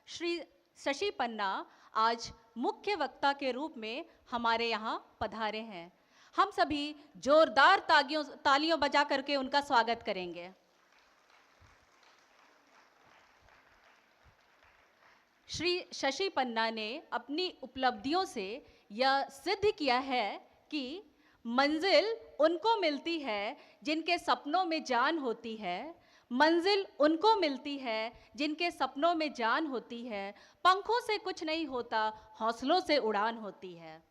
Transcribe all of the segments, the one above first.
श्री शशि पन्ना आज मुख्य वक्ता के रूप में हमारे यहाँ पधारे हैं। हम सभी जोरदार तालियों बजा करके उनका स्वागत करेंगे। श्री शशि पन्ना ने अपनी उपलब्धियों से यह सिद्ध किया है कि मंजिल उनको मिलती है जिनके सपनों में जान होती है। मंजिल उनको मिलती है जिनके सपनों में जान होती है। पंखों से कुछ नहीं होता, हौसलों से उड़ान होती है।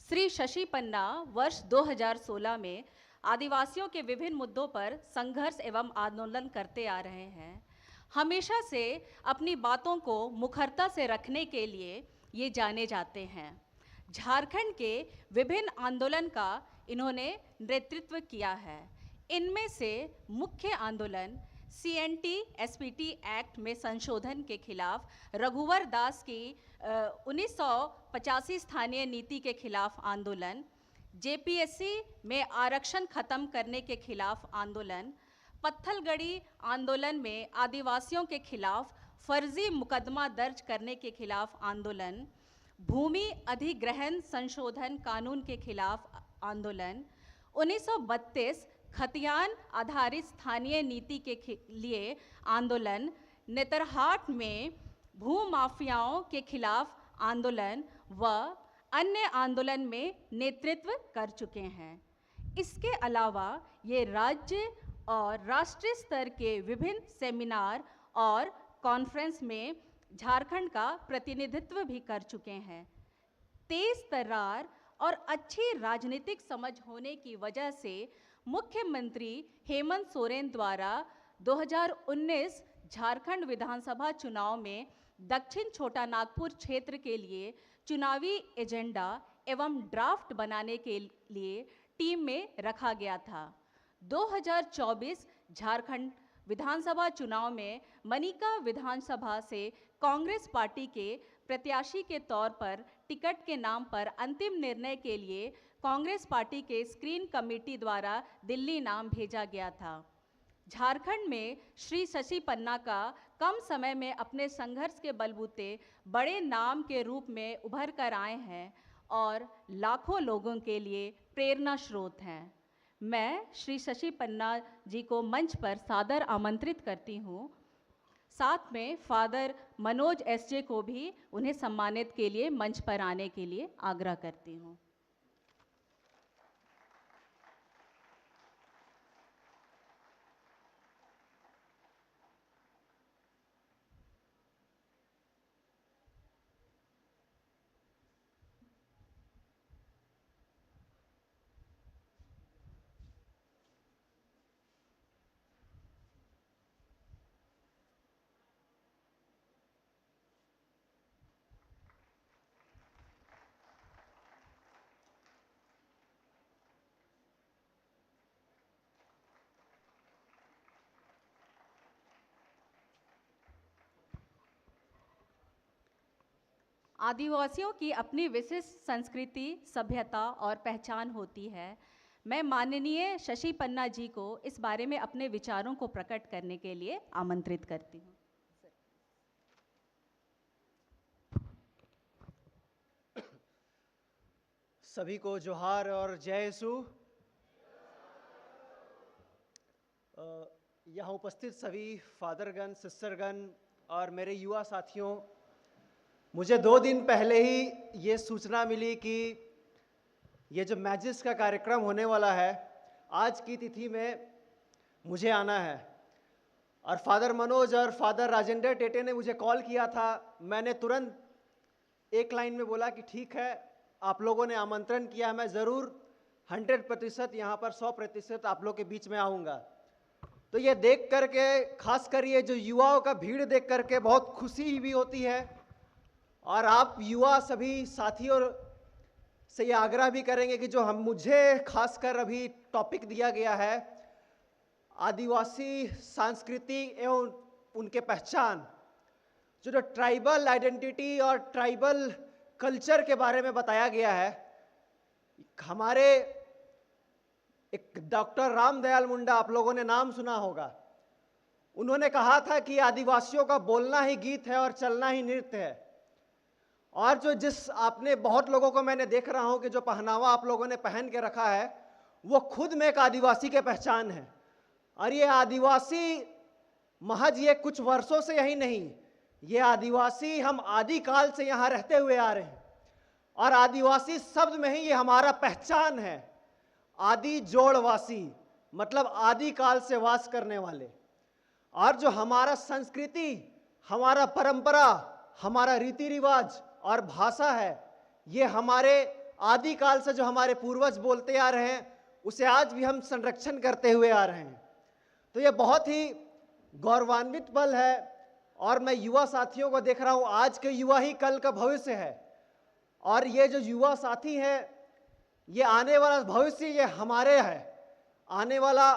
श्री शशि पन्ना वर्ष 2016 में आदिवासियों के विभिन्न मुद्दों पर संघर्ष एवं आंदोलन करते आ रहे हैं। हमेशा से अपनी बातों को मुखरता से रखने के लिए ये जाने जाते हैं। झारखंड के विभिन्न आंदोलन का इन्होंने नेतृत्व किया है। इनमें से मुख्य आंदोलन CNT SPT एक्ट में संशोधन के खिलाफ, रघुवर दास की 1985 स्थानीय नीति के खिलाफ आंदोलन, JPSC में आरक्षण खत्म करने के खिलाफ आंदोलन, पत्थलगड़ी आंदोलन में आदिवासियों के खिलाफ फर्जी मुकदमा दर्ज करने के खिलाफ आंदोलन, भूमि अधिग्रहण संशोधन कानून के खिलाफ आंदोलन, 1932 खतियान आधारित स्थानीय नीति के लिए आंदोलन, नेतरहाट में भूमाफियाओं के खिलाफ आंदोलन व अन्य आंदोलन में नेतृत्व कर चुके हैं। इसके अलावा ये राज्य और राष्ट्रीय स्तर के विभिन्न सेमिनार और कॉन्फ्रेंस में झारखंड का प्रतिनिधित्व भी कर चुके हैं। तेज तर्रार और अच्छी राजनीतिक समझ होने की वजह से मुख्यमंत्री हेमंत सोरेन द्वारा 2019 झारखंड विधानसभा चुनाव में दक्षिण छोटा नागपुर क्षेत्र के लिए चुनावी एजेंडा एवं ड्राफ्ट बनाने के लिए टीम में रखा गया था। 2024 झारखंड विधानसभा चुनाव में मनिका विधानसभा से कांग्रेस पार्टी के प्रत्याशी के तौर पर टिकट के नाम पर अंतिम निर्णय के लिए कांग्रेस पार्टी के स्क्रीन कमेटी द्वारा दिल्ली नाम भेजा गया था। झारखंड में श्री शशि पन्ना का कम समय में अपने संघर्ष के बलबूते बड़े नाम के रूप में उभर कर आए हैं और लाखों लोगों के लिए प्रेरणा स्रोत हैं। मैं श्री शशि पन्ना जी को मंच पर सादर आमंत्रित करती हूँ। साथ में फादर मनोज SJ को भी उन्हें सम्मानित के लिए मंच पर आने के लिए आग्रह करती हूँ। आदिवासियों की अपनी विशिष्ट संस्कृति, सभ्यता और पहचान होती है। मैं माननीय शशि पन्ना जी को इस बारे में अपने विचारों को प्रकट करने के लिए आमंत्रित करती हूँ। सभी को जोहार और जय यीशु। यहाँ उपस्थित सभी फादरगण, सिस्टरगण और मेरे युवा साथियों, मुझे 2 दिन पहले ही ये सूचना मिली कि ये जो मैजिस का कार्यक्रम होने वाला है, आज की तिथि में मुझे आना है। और फादर मनोज और फादर राजेंद्र टेटे ने मुझे कॉल किया था। मैंने तुरंत एक लाइन में बोला कि ठीक है, आप लोगों ने आमंत्रण किया, मैं ज़रूर 100% यहाँ पर 100% आप लोग के बीच में आऊँगा। तो ये देख करके, खासकर ये जो युवाओं का भीड़ देख करके बहुत खुशी भी होती है। और आप युवा सभी साथियों से ये आग्रह भी करेंगे कि जो मुझे खासकर अभी टॉपिक दिया गया है, आदिवासी संस्कृति एवं उनके पहचान, जो ट्राइबल आइडेंटिटी और ट्राइबल कल्चर के बारे में बताया गया है। हमारे एक डॉक्टर रामदयाल मुंडा, आप लोगों ने नाम सुना होगा, उन्होंने कहा था कि आदिवासियों का बोलना ही गीत है और चलना ही नृत्य है। और जो जिस आपने बहुत लोगों को मैंने देख रहा हूं कि जो पहनावा आप लोगों ने पहन के रखा है वो खुद में एक आदिवासी के पहचान है। और ये आदिवासी महज ये कुछ वर्षों से यही नहीं, ये आदिवासी हम आदिकाल से यहाँ रहते हुए आ रहे हैं। और आदिवासी शब्द में ही ये हमारा पहचान है। आदि जोड़वासी मतलब आदिकाल से वास करने वाले। और जो हमारा संस्कृति, हमारा परंपरा, हमारा रीति रिवाज और भाषा है, ये हमारे आदिकाल से जो हमारे पूर्वज बोलते आ रहे हैं उसे आज भी हम संरक्षण करते हुए आ रहे हैं। तो ये बहुत ही गौरवान्वित पल है। और मैं युवा साथियों को देख रहा हूँ, आज के युवा ही कल का भविष्य है। और ये जो युवा साथी हैं, ये आने वाला भविष्य ये हमारे है। आने वाला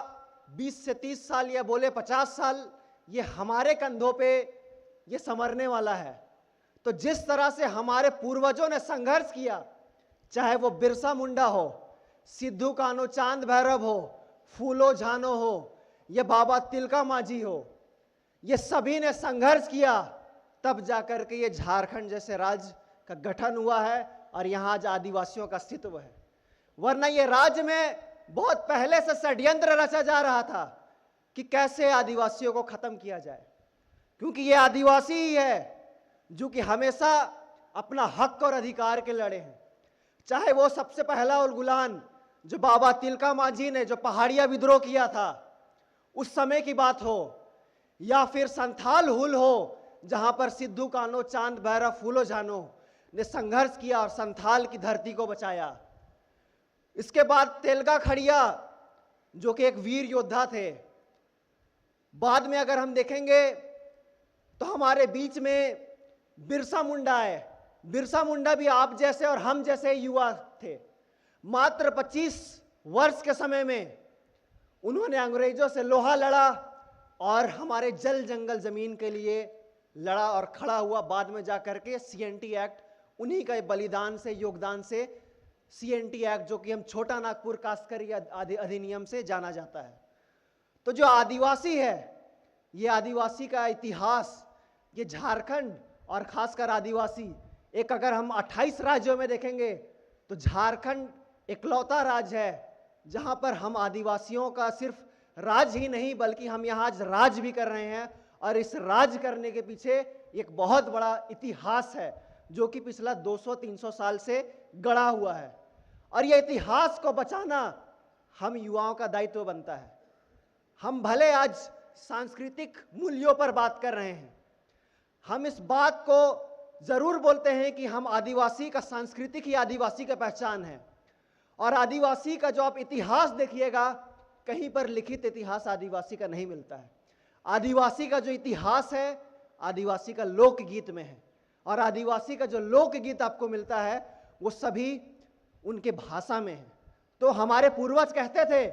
20 से 30 साल या बोले 50 साल ये हमारे कंधों पे ये संवरने वाला है। तो जिस तरह से हमारे पूर्वजों ने संघर्ष किया, चाहे वो बिरसा मुंडा हो, सिद्धू कान्हू चांद भैरव हो, फूलो झानो हो, ये बाबा तिलका मांझी हो, ये सभी ने संघर्ष किया, तब जाकर के ये झारखंड जैसे राज्य का गठन हुआ है और यहाँ आज आदिवासियों का अस्तित्व है। वरना ये राज्य में बहुत पहले से षड्यंत्र रचा जा रहा था कि कैसे आदिवासियों को खत्म किया जाए, क्योंकि ये आदिवासी ही है जो कि हमेशा अपना हक और अधिकार के लड़े हैं। चाहे वो सबसे पहला उलगुलान जो बाबा तिलका मांझी ने जो पहाड़िया विद्रोह किया था उस समय की बात हो, या फिर संथाल हुल हो जहां पर सिद्धू कान्हू चांद भैरव फूलो झानो ने संघर्ष किया और संथाल की धरती को बचाया। इसके बाद तेलगा खड़िया जो कि एक वीर योद्धा थे। बाद में अगर हम देखेंगे तो हमारे बीच में बिरसा मुंडा है। बिरसा मुंडा भी आप जैसे और हम जैसे युवा थे। मात्र 25 वर्ष के समय में उन्होंने अंग्रेजों से लोहा लड़ा और हमारे जल जंगल जमीन के लिए लड़ा और खड़ा हुआ। बाद में जाकर के CNT एक्ट, उन्हीं का बलिदान से, योगदान से CNT एक्ट जो कि हम छोटा नागपुर काश्तकारी अधिनियम से जाना जाता है। तो जो आदिवासी है, ये आदिवासी का इतिहास, ये झारखंड और खासकर आदिवासी, एक अगर हम 28 राज्यों में देखेंगे तो झारखंड इकलौता राज्य है जहां पर हम आदिवासियों का सिर्फ राज ही नहीं बल्कि हम यहाँ आज राज भी कर रहे हैं। और इस राज करने के पीछे एक बहुत बड़ा इतिहास है जो कि पिछला 200-300 साल से गढ़ा हुआ है। और ये इतिहास को बचाना हम युवाओं का दायित्व बनता है। हम भले आज सांस्कृतिक मूल्यों पर बात कर रहे हैं, हम इस बात को जरूर बोलते हैं कि हम आदिवासी का सांस्कृतिक ही आदिवासी का पहचान है। और आदिवासी का जो आप इतिहास देखिएगा, कहीं पर लिखित इतिहास आदिवासी का नहीं मिलता है। आदिवासी का जो इतिहास है आदिवासी का लोकगीत में है। और आदिवासी का जो लोकगीत आपको मिलता है वो सभी उनके भाषा में है। तो हमारे पूर्वज कहते थे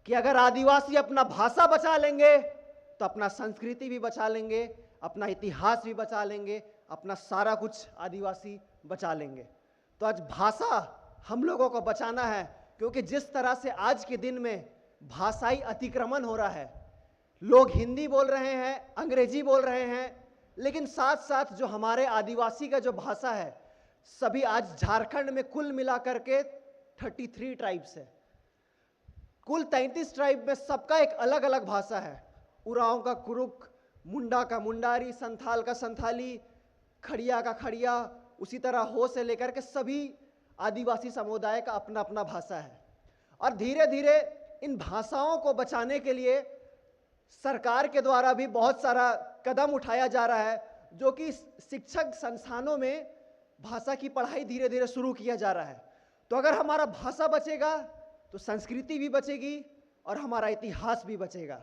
कि अगर आदिवासी अपना भाषा बचा लेंगे तो अपना संस्कृति भी बचा लेंगे, अपना इतिहास भी बचा लेंगे, अपना सारा कुछ आदिवासी बचा लेंगे। तो आज भाषा हम लोगों को बचाना है, क्योंकि जिस तरह से आज के दिन में भाषाई अतिक्रमण हो रहा है, लोग हिंदी बोल रहे हैं, अंग्रेजी बोल रहे हैं, लेकिन साथ साथ जो हमारे आदिवासी का जो भाषा है, सभी आज झारखंड में कुल मिलाकर के 33 ट्राइब्स है। कुल 33 ट्राइब में सबका एक अलग अलग भाषा है। उरांव का कुरुक, मुंडा का मुंडारी, संथाल का संथाली, खड़िया का खड़िया, उसी तरह हो से लेकर के सभी आदिवासी समुदाय का अपना अपना भाषा है। और धीरे धीरे इन भाषाओं को बचाने के लिए सरकार के द्वारा भी बहुत सारा कदम उठाया जा रहा है, जो कि शिक्षक संस्थानों में भाषा की पढ़ाई धीरे धीरे शुरू किया जा रहा है। तो अगर हमारा भाषा बचेगा तो संस्कृति भी बचेगी और हमारा इतिहास भी बचेगा।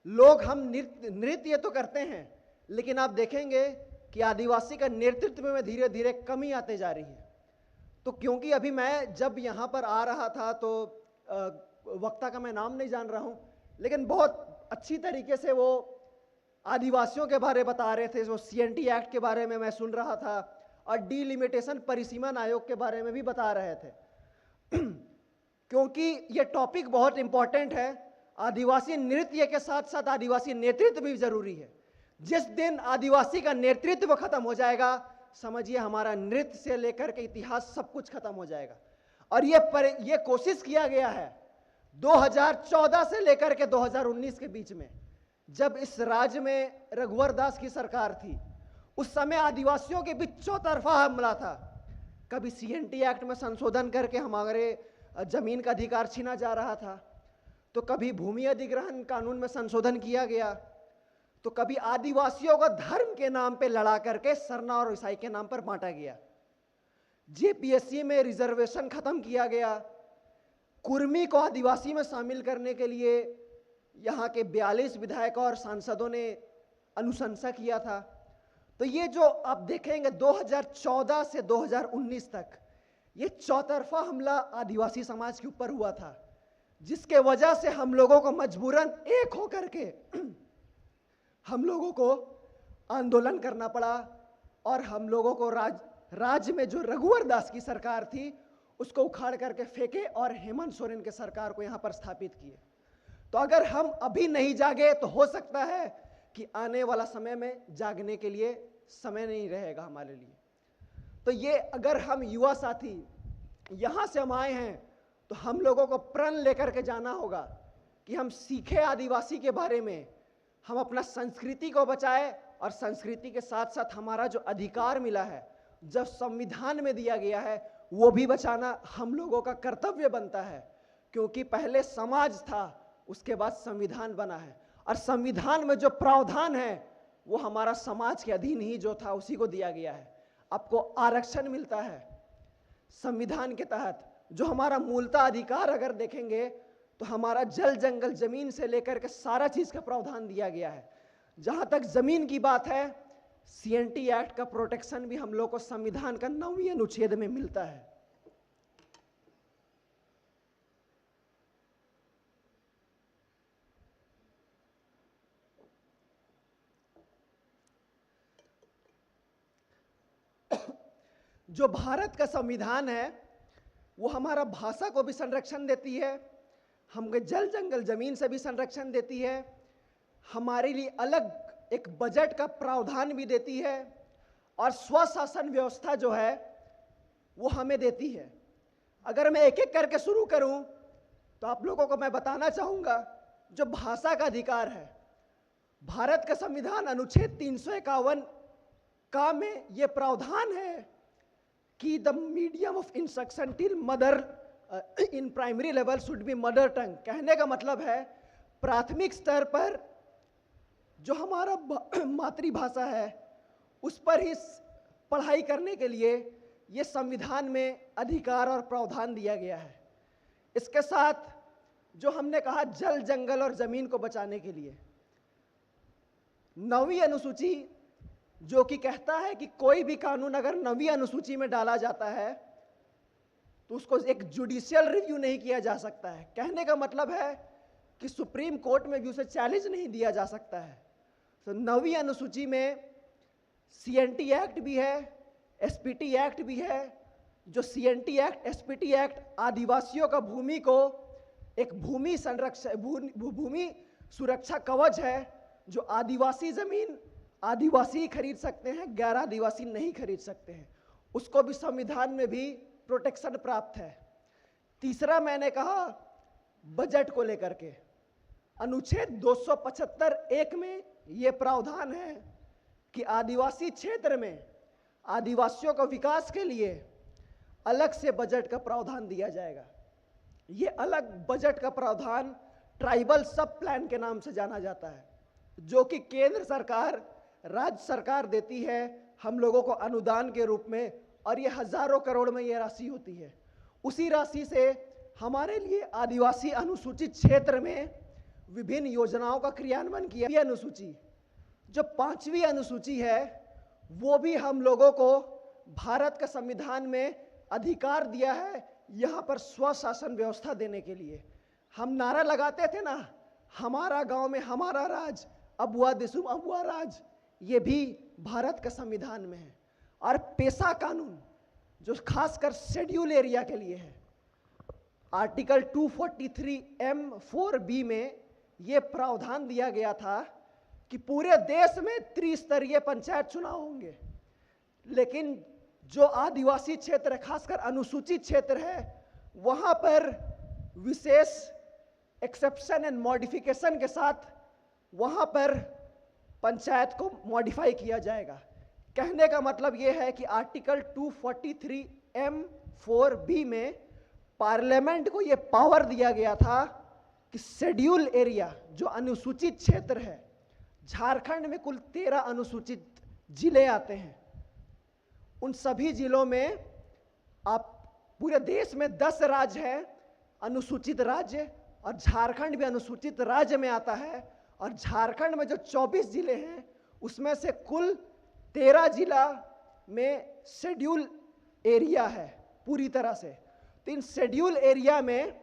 लोग हम नृत्य तो करते हैं, लेकिन आप देखेंगे कि आदिवासी का नेतृत्व में धीरे धीरे कमी आते जा रही है। तो क्योंकि अभी मैं जब यहाँ पर आ रहा था तो वक्ता का मैं नाम नहीं जान रहा हूँ, लेकिन बहुत अच्छी तरीके से वो आदिवासियों के बारे बता रहे थे। वो CNT एक्ट के बारे में मैं सुन रहा था और डिलिमिटेशन परिसीमन आयोग के बारे में भी बता रहे थे क्योंकि ये टॉपिक बहुत इंपॉर्टेंट है आदिवासी नृत्य के साथ साथ आदिवासी नेतृत्व भी जरूरी है। जिस दिन आदिवासी का नेतृत्व खत्म हो जाएगा, समझिए हमारा नृत्य से लेकर के इतिहास सब कुछ खत्म हो जाएगा। और ये कोशिश किया गया है 2014 से लेकर के 2019 के बीच में, जब इस राज्य में रघुवर दास की सरकार थी, उस समय आदिवासियों के बीच चौतरफा हमला था। कभी सीएनटी एक्ट में संशोधन करके हमारे जमीन का अधिकार छीना जा रहा था, तो कभी भूमि अधिग्रहण कानून में संशोधन किया गया, तो कभी आदिवासियों को धर्म के नाम पे लड़ा करके सरना और ईसाई के नाम पर बांटा गया। जेपीएससी में रिजर्वेशन खत्म किया गया। कुर्मी को आदिवासी में शामिल करने के लिए यहाँ के 42 विधायकों और सांसदों ने अनुशंसा किया था। तो ये जो आप देखेंगे 2014 से 2019 तक ये चौतरफा हमला आदिवासी समाज के ऊपर हुआ था, जिसके वजह से हम लोगों को मजबूरन एक होकर के हम लोगों को आंदोलन करना पड़ा और हम लोगों को राज्य में जो रघुवर दास की सरकार थी उसको उखाड़ करके फेंके और हेमंत सोरेन के सरकार को यहाँ पर स्थापित किए। तो अगर हम अभी नहीं जागे तो हो सकता है कि आने वाला समय में जागने के लिए समय नहीं रहेगा हमारे लिए। तो ये अगर हम युवा साथी यहाँ से हम आए हैं तो हम लोगों को प्रण लेकर के जाना होगा कि हम सीखे आदिवासी के बारे में, हम अपना संस्कृति को बचाए और संस्कृति के साथ साथ हमारा जो अधिकार मिला है, जब संविधान में दिया गया है, वो भी बचाना हम लोगों का कर्तव्य बनता है। क्योंकि पहले समाज था, उसके बाद संविधान बना है, और संविधान में जो प्रावधान है वो हमारा समाज के अधीन ही जो था उसी को दिया गया है। आपको आरक्षण मिलता है संविधान के तहत। जो हमारा मूलतः अधिकार अगर देखेंगे तो हमारा जल जंगल जमीन से लेकर के सारा चीज का प्रावधान दिया गया है। जहां तक जमीन की बात है, सीएनटी एक्ट का प्रोटेक्शन भी हम लोग को संविधान का 9वीं अनुच्छेद में मिलता है। जो भारत का संविधान है वो हमारा भाषा को भी संरक्षण देती है, हमको जल जंगल जमीन से भी संरक्षण देती है, हमारे लिए अलग एक बजट का प्रावधान भी देती है, और स्वशासन व्यवस्था जो है वो हमें देती है। अगर मैं एक एक करके शुरू करूं तो आप लोगों को मैं बताना चाहूंगा, जो भाषा का अधिकार है, भारत का संविधान अनुच्छेद 351 का में ये प्रावधान है कि the medium of instruction till mother in primary level should be mother tongue. कहने का मतलब है प्राथमिक स्तर पर जो हमारा मातृभाषा है उस पर ही पढ़ाई करने के लिए ये संविधान में अधिकार और प्रावधान दिया गया है। इसके साथ जो हमने कहा जल जंगल और जमीन को बचाने के लिए 9वीं अनुसूची जो कि कहता है कि कोई भी कानून अगर 9वीं अनुसूची में डाला जाता है तो उसको एक जुडिशियल रिव्यू नहीं किया जा सकता है। कहने का मतलब है कि सुप्रीम कोर्ट में भी उसे चैलेंज नहीं दिया जा सकता है। तो 9वीं अनुसूची में सीएनटी एक्ट भी है, एसपीटी एक्ट भी है। जो सीएनटी एक्ट, एसपीटी एक्ट आदिवासियों का भूमि को एक भूमि सुरक्षा कवच है, जो आदिवासी जमीन आदिवासी खरीद सकते हैं, गैर आदिवासी नहीं खरीद सकते हैं। उसको भी संविधान में भी प्रोटेक्शन प्राप्त है। तीसरा मैंने कहा बजट को लेकर के अनुच्छेद 275(1) में यह प्रावधान है कि आदिवासी क्षेत्र में आदिवासियों का विकास के लिए अलग से बजट का प्रावधान दिया जाएगा। ये अलग बजट का प्रावधान ट्राइबल सब प्लान के नाम से जाना जाता है, जो कि केंद्र सरकार राज्य सरकार देती है हम लोगों को अनुदान के रूप में, और ये हजारों करोड़ में ये राशि होती है। उसी राशि से हमारे लिए आदिवासी अनुसूचित क्षेत्र में विभिन्न योजनाओं का क्रियान्वयन किया। ये अनुसूची जो 5वीं अनुसूची है वो भी हम लोगों को भारत का संविधान में अधिकार दिया है यहाँ पर स्वशासन व्यवस्था देने के लिए। हम नारा लगाते थे ना, हमारा गांव में हमारा राज, अबुआ दिसुम अबुआ राज, ये भी भारत का संविधान में है। और पेशा कानून जो खासकर शेड्यूल एरिया के लिए है, आर्टिकल 243(m)(4)(b) में ये प्रावधान दिया गया था कि पूरे देश में त्रिस्तरीय पंचायत चुनाव होंगे, लेकिन जो आदिवासी क्षेत्र है, खासकर अनुसूचित क्षेत्र है, वहां पर विशेष एक्सेप्शन एंड मॉडिफिकेशन के साथ वहां पर पंचायत को मॉडिफाई किया जाएगा। कहने का मतलब यह है कि आर्टिकल 243(m)(4)(b) में पार्लियामेंट को यह पावर दिया गया था कि शेड्यूल एरिया, जो अनुसूचित क्षेत्र है, झारखंड में कुल 13 अनुसूचित जिले आते हैं, उन सभी जिलों में आप पूरे देश में 10 राज्य हैं अनुसूचित राज्य, और झारखंड भी अनुसूचित राज्य में आता है, और झारखंड में जो 24 जिले हैं उसमें से कुल 13 जिला में शेड्यूल एरिया है पूरी तरह से। तो इन शेड्यूल एरिया में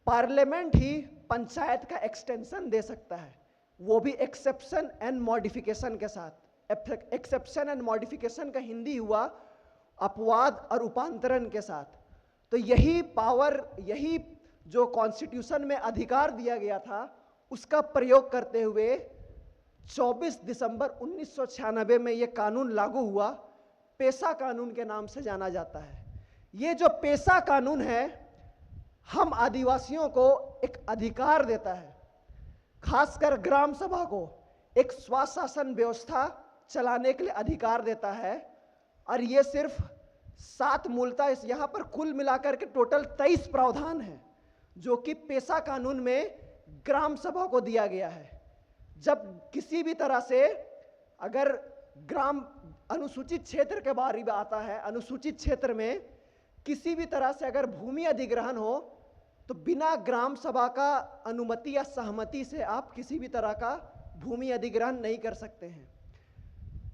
पार्लियामेंट ही पंचायत का एक्सटेंशन दे सकता है, वो भी एक्सेप्शन एंड मॉडिफिकेशन के साथ। एक्सेप्शन एंड मॉडिफिकेशन का हिंदी हुआ अपवाद और उपांतरण के साथ। तो यही पावर, यही जो कॉन्स्टिट्यूशन में अधिकार दिया गया था, उसका प्रयोग करते हुए 24 दिसंबर 1996 में यह कानून लागू हुआ। पेशा कानून के नाम से जाना जाता है। ये जो पेशा कानून है, हम आदिवासियों को एक अधिकार देता है, खासकर ग्राम सभा को एक स्वशासन व्यवस्था चलाने के लिए अधिकार देता है। और ये सिर्फ 7 मूलतः, यहाँ पर कुल मिलाकर के टोटल 23 प्रावधान हैं जो कि पेशा कानून में ग्राम सभा को दिया गया है। जब किसी भी तरह से अगर ग्राम अनुसूचित क्षेत्र के बारे में आता है, अनुसूचित क्षेत्र में किसी भी तरह से अगर भूमि अधिग्रहण हो तो बिना ग्राम सभा का अनुमति या सहमति से आप किसी भी तरह का भूमि अधिग्रहण नहीं कर सकते हैं।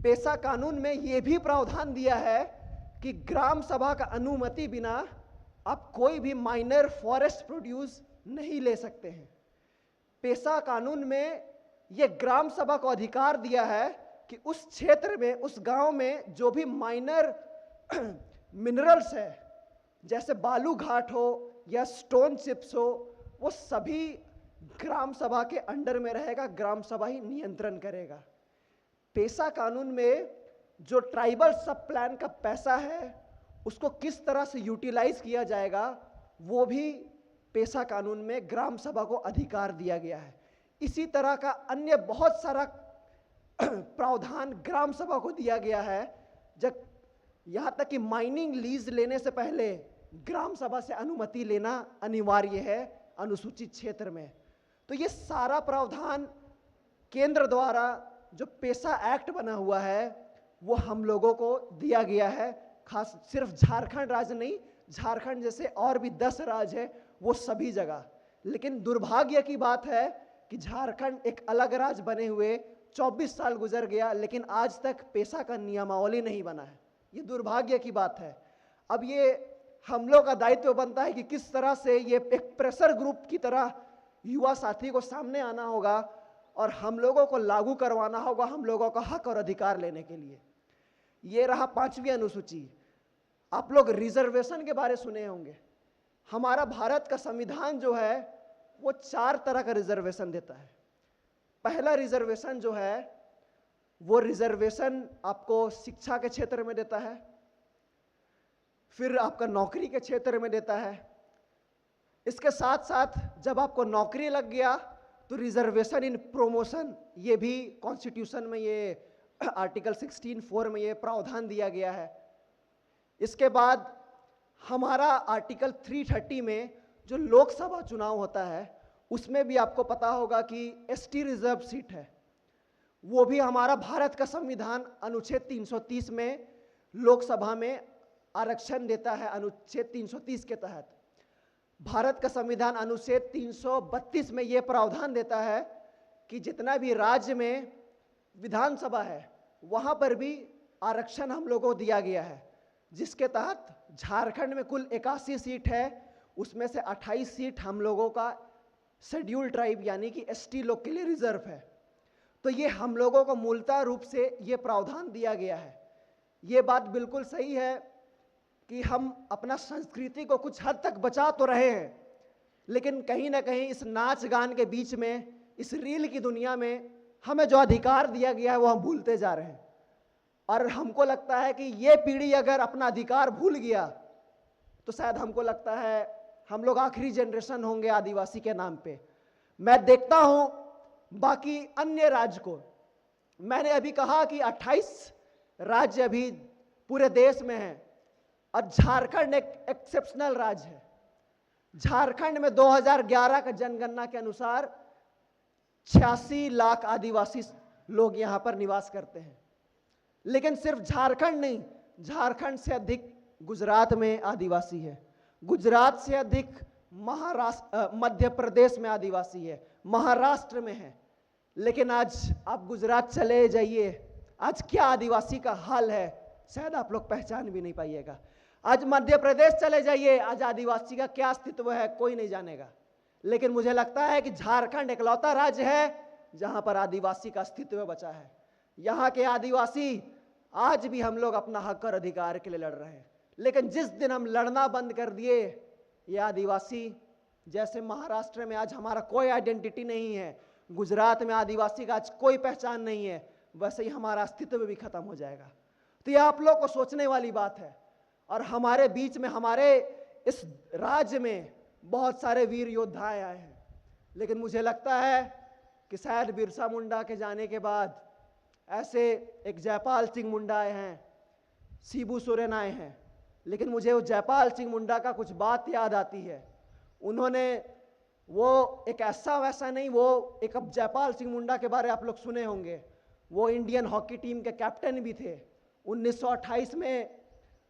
पेशा कानून में यह भी प्रावधान दिया है कि ग्राम सभा का अनुमति बिना आप कोई भी माइनर फॉरेस्ट प्रोड्यूस नहीं ले सकते हैं। पेशा कानून में यह ग्राम सभा को अधिकार दिया है कि उस क्षेत्र में, उस गांव में जो भी माइनर मिनरल्स है, जैसे बालू घाट हो या स्टोन चिप्स हो, वो सभी ग्राम सभा के अंडर में रहेगा, ग्राम सभा ही नियंत्रण करेगा। पेशा कानून में जो ट्राइबल सब प्लान का पैसा है उसको किस तरह से यूटिलाइज किया जाएगा, वो भी पेशा कानून में ग्राम सभा को अधिकार दिया गया है। इसी तरह का अन्य बहुत सारा प्रावधान ग्राम सभा को दिया गया है। जब यहाँ तक कि माइनिंग लीज लेने से पहले ग्राम सभा से अनुमति लेना अनिवार्य है अनुसूचित क्षेत्र में। तो ये सारा प्रावधान केंद्र द्वारा जो पेशा एक्ट बना हुआ है वो हम लोगों को दिया गया है। खास सिर्फ झारखंड राज्य नहीं, झारखंड जैसे और भी 10 राज्य है वो सभी जगह। लेकिन दुर्भाग्य की बात है कि झारखंड एक अलग राज्य बने हुए 24 साल गुजर गया, लेकिन आज तक पेशा का नियमावली नहीं बना है। ये दुर्भाग्य की बात है। अब ये हम लोग का दायित्व बनता है कि किस तरह से ये एक प्रेशर ग्रुप की तरह युवा साथी को सामने आना होगा और हम लोगों को लागू करवाना होगा हम लोगों का हक और अधिकार लेने के लिए। ये रहा 5वीं अनुसूची। आप लोग रिजर्वेशन के बारे सुने होंगे। हमारा भारत का संविधान जो है वो 4 तरह का रिजर्वेशन देता है। पहला रिजर्वेशन जो है वो रिजर्वेशन आपको शिक्षा के क्षेत्र में देता है, फिर आपका नौकरी के क्षेत्र में देता है। इसके साथ साथ जब आपको नौकरी लग गया तो रिजर्वेशन इन प्रमोशन, ये भी कॉन्स्टिट्यूशन में ये आर्टिकल 16(4) में ये प्रावधान दिया गया है। इसके बाद हमारा आर्टिकल 330 में जो लोकसभा चुनाव होता है उसमें भी आपको पता होगा कि एसटी रिजर्व सीट है। वो भी हमारा भारत का संविधान अनुच्छेद 330 में लोकसभा में आरक्षण देता है। अनुच्छेद 330 के तहत भारत का संविधान अनुच्छेद 332 में ये प्रावधान देता है कि जितना भी राज्य में विधानसभा है वहाँ पर भी आरक्षण हम लोगों को दिया गया है, जिसके तहत झारखंड में कुल 81 सीट है, उसमें से 28 सीट हम लोगों का शेड्यूल ट्राइब यानी कि एसटी लोग के लिए रिजर्व है। तो ये हम लोगों को मूलतः रूप से ये प्रावधान दिया गया है। ये बात बिल्कुल सही है कि हम अपना संस्कृति को कुछ हद तक बचा तो रहे हैं, लेकिन कहीं ना कहीं इस नाच गान के बीच में, इस रील की दुनिया में हमें जो अधिकार दिया गया है वो हम भूलते जा रहे हैं। और हमको लगता है कि ये पीढ़ी अगर अपना अधिकार भूल गया तो शायद हमको लगता है हम लोग आखिरी जनरेशन होंगे आदिवासी के नाम पे। मैं देखता हूं बाकी अन्य राज्य को, मैंने अभी कहा कि 28 राज्य अभी पूरे देश में हैं और झारखंड एक एक्सेप्शनल राज्य है। झारखंड में 2011 का जनगणना के अनुसार 86 लाख आदिवासी लोग यहां पर निवास करते हैं। लेकिन सिर्फ झारखंड नहीं, झारखंड से अधिक गुजरात में आदिवासी है, गुजरात से अधिक महाराष्ट्र मध्य प्रदेश में आदिवासी है, महाराष्ट्र में है। लेकिन आज आप गुजरात चले जाइए, आज क्या आदिवासी का हाल है शायद आप लोग पहचान भी नहीं पाइएगा। आज मध्य प्रदेश चले जाइए, आज आदिवासी का क्या अस्तित्व है कोई नहीं जानेगा। लेकिन मुझे लगता है कि झारखंड एकलौता राज्य है जहां पर आदिवासी का अस्तित्व बचा है। यहाँ के आदिवासी आज भी हम लोग अपना हक और अधिकार के लिए लड़ रहे हैं। लेकिन जिस दिन हम लड़ना बंद कर दिए, ये आदिवासी, जैसे महाराष्ट्र में आज हमारा कोई आइडेंटिटी नहीं है, गुजरात में आदिवासी का आज कोई पहचान नहीं है, वैसे ही हमारा अस्तित्व भी खत्म हो जाएगा। तो ये आप लोग को सोचने वाली बात है। और हमारे बीच में, हमारे इस राज्य में बहुत सारे वीर योद्धाएं आए हैं, लेकिन मुझे लगता है कि शायद बिरसा मुंडा के जाने के बाद ऐसे एक जयपाल सिंह मुंडा आए हैं, शिबू सोरेन आए हैं, लेकिन मुझे वो जयपाल सिंह मुंडा का कुछ बात याद आती है। उन्होंने वो एक ऐसा वैसा नहीं, वो एक, अब जयपाल सिंह मुंडा के बारे आप लोग सुने होंगे, वो इंडियन हॉकी टीम के कैप्टन भी थे। 1928 में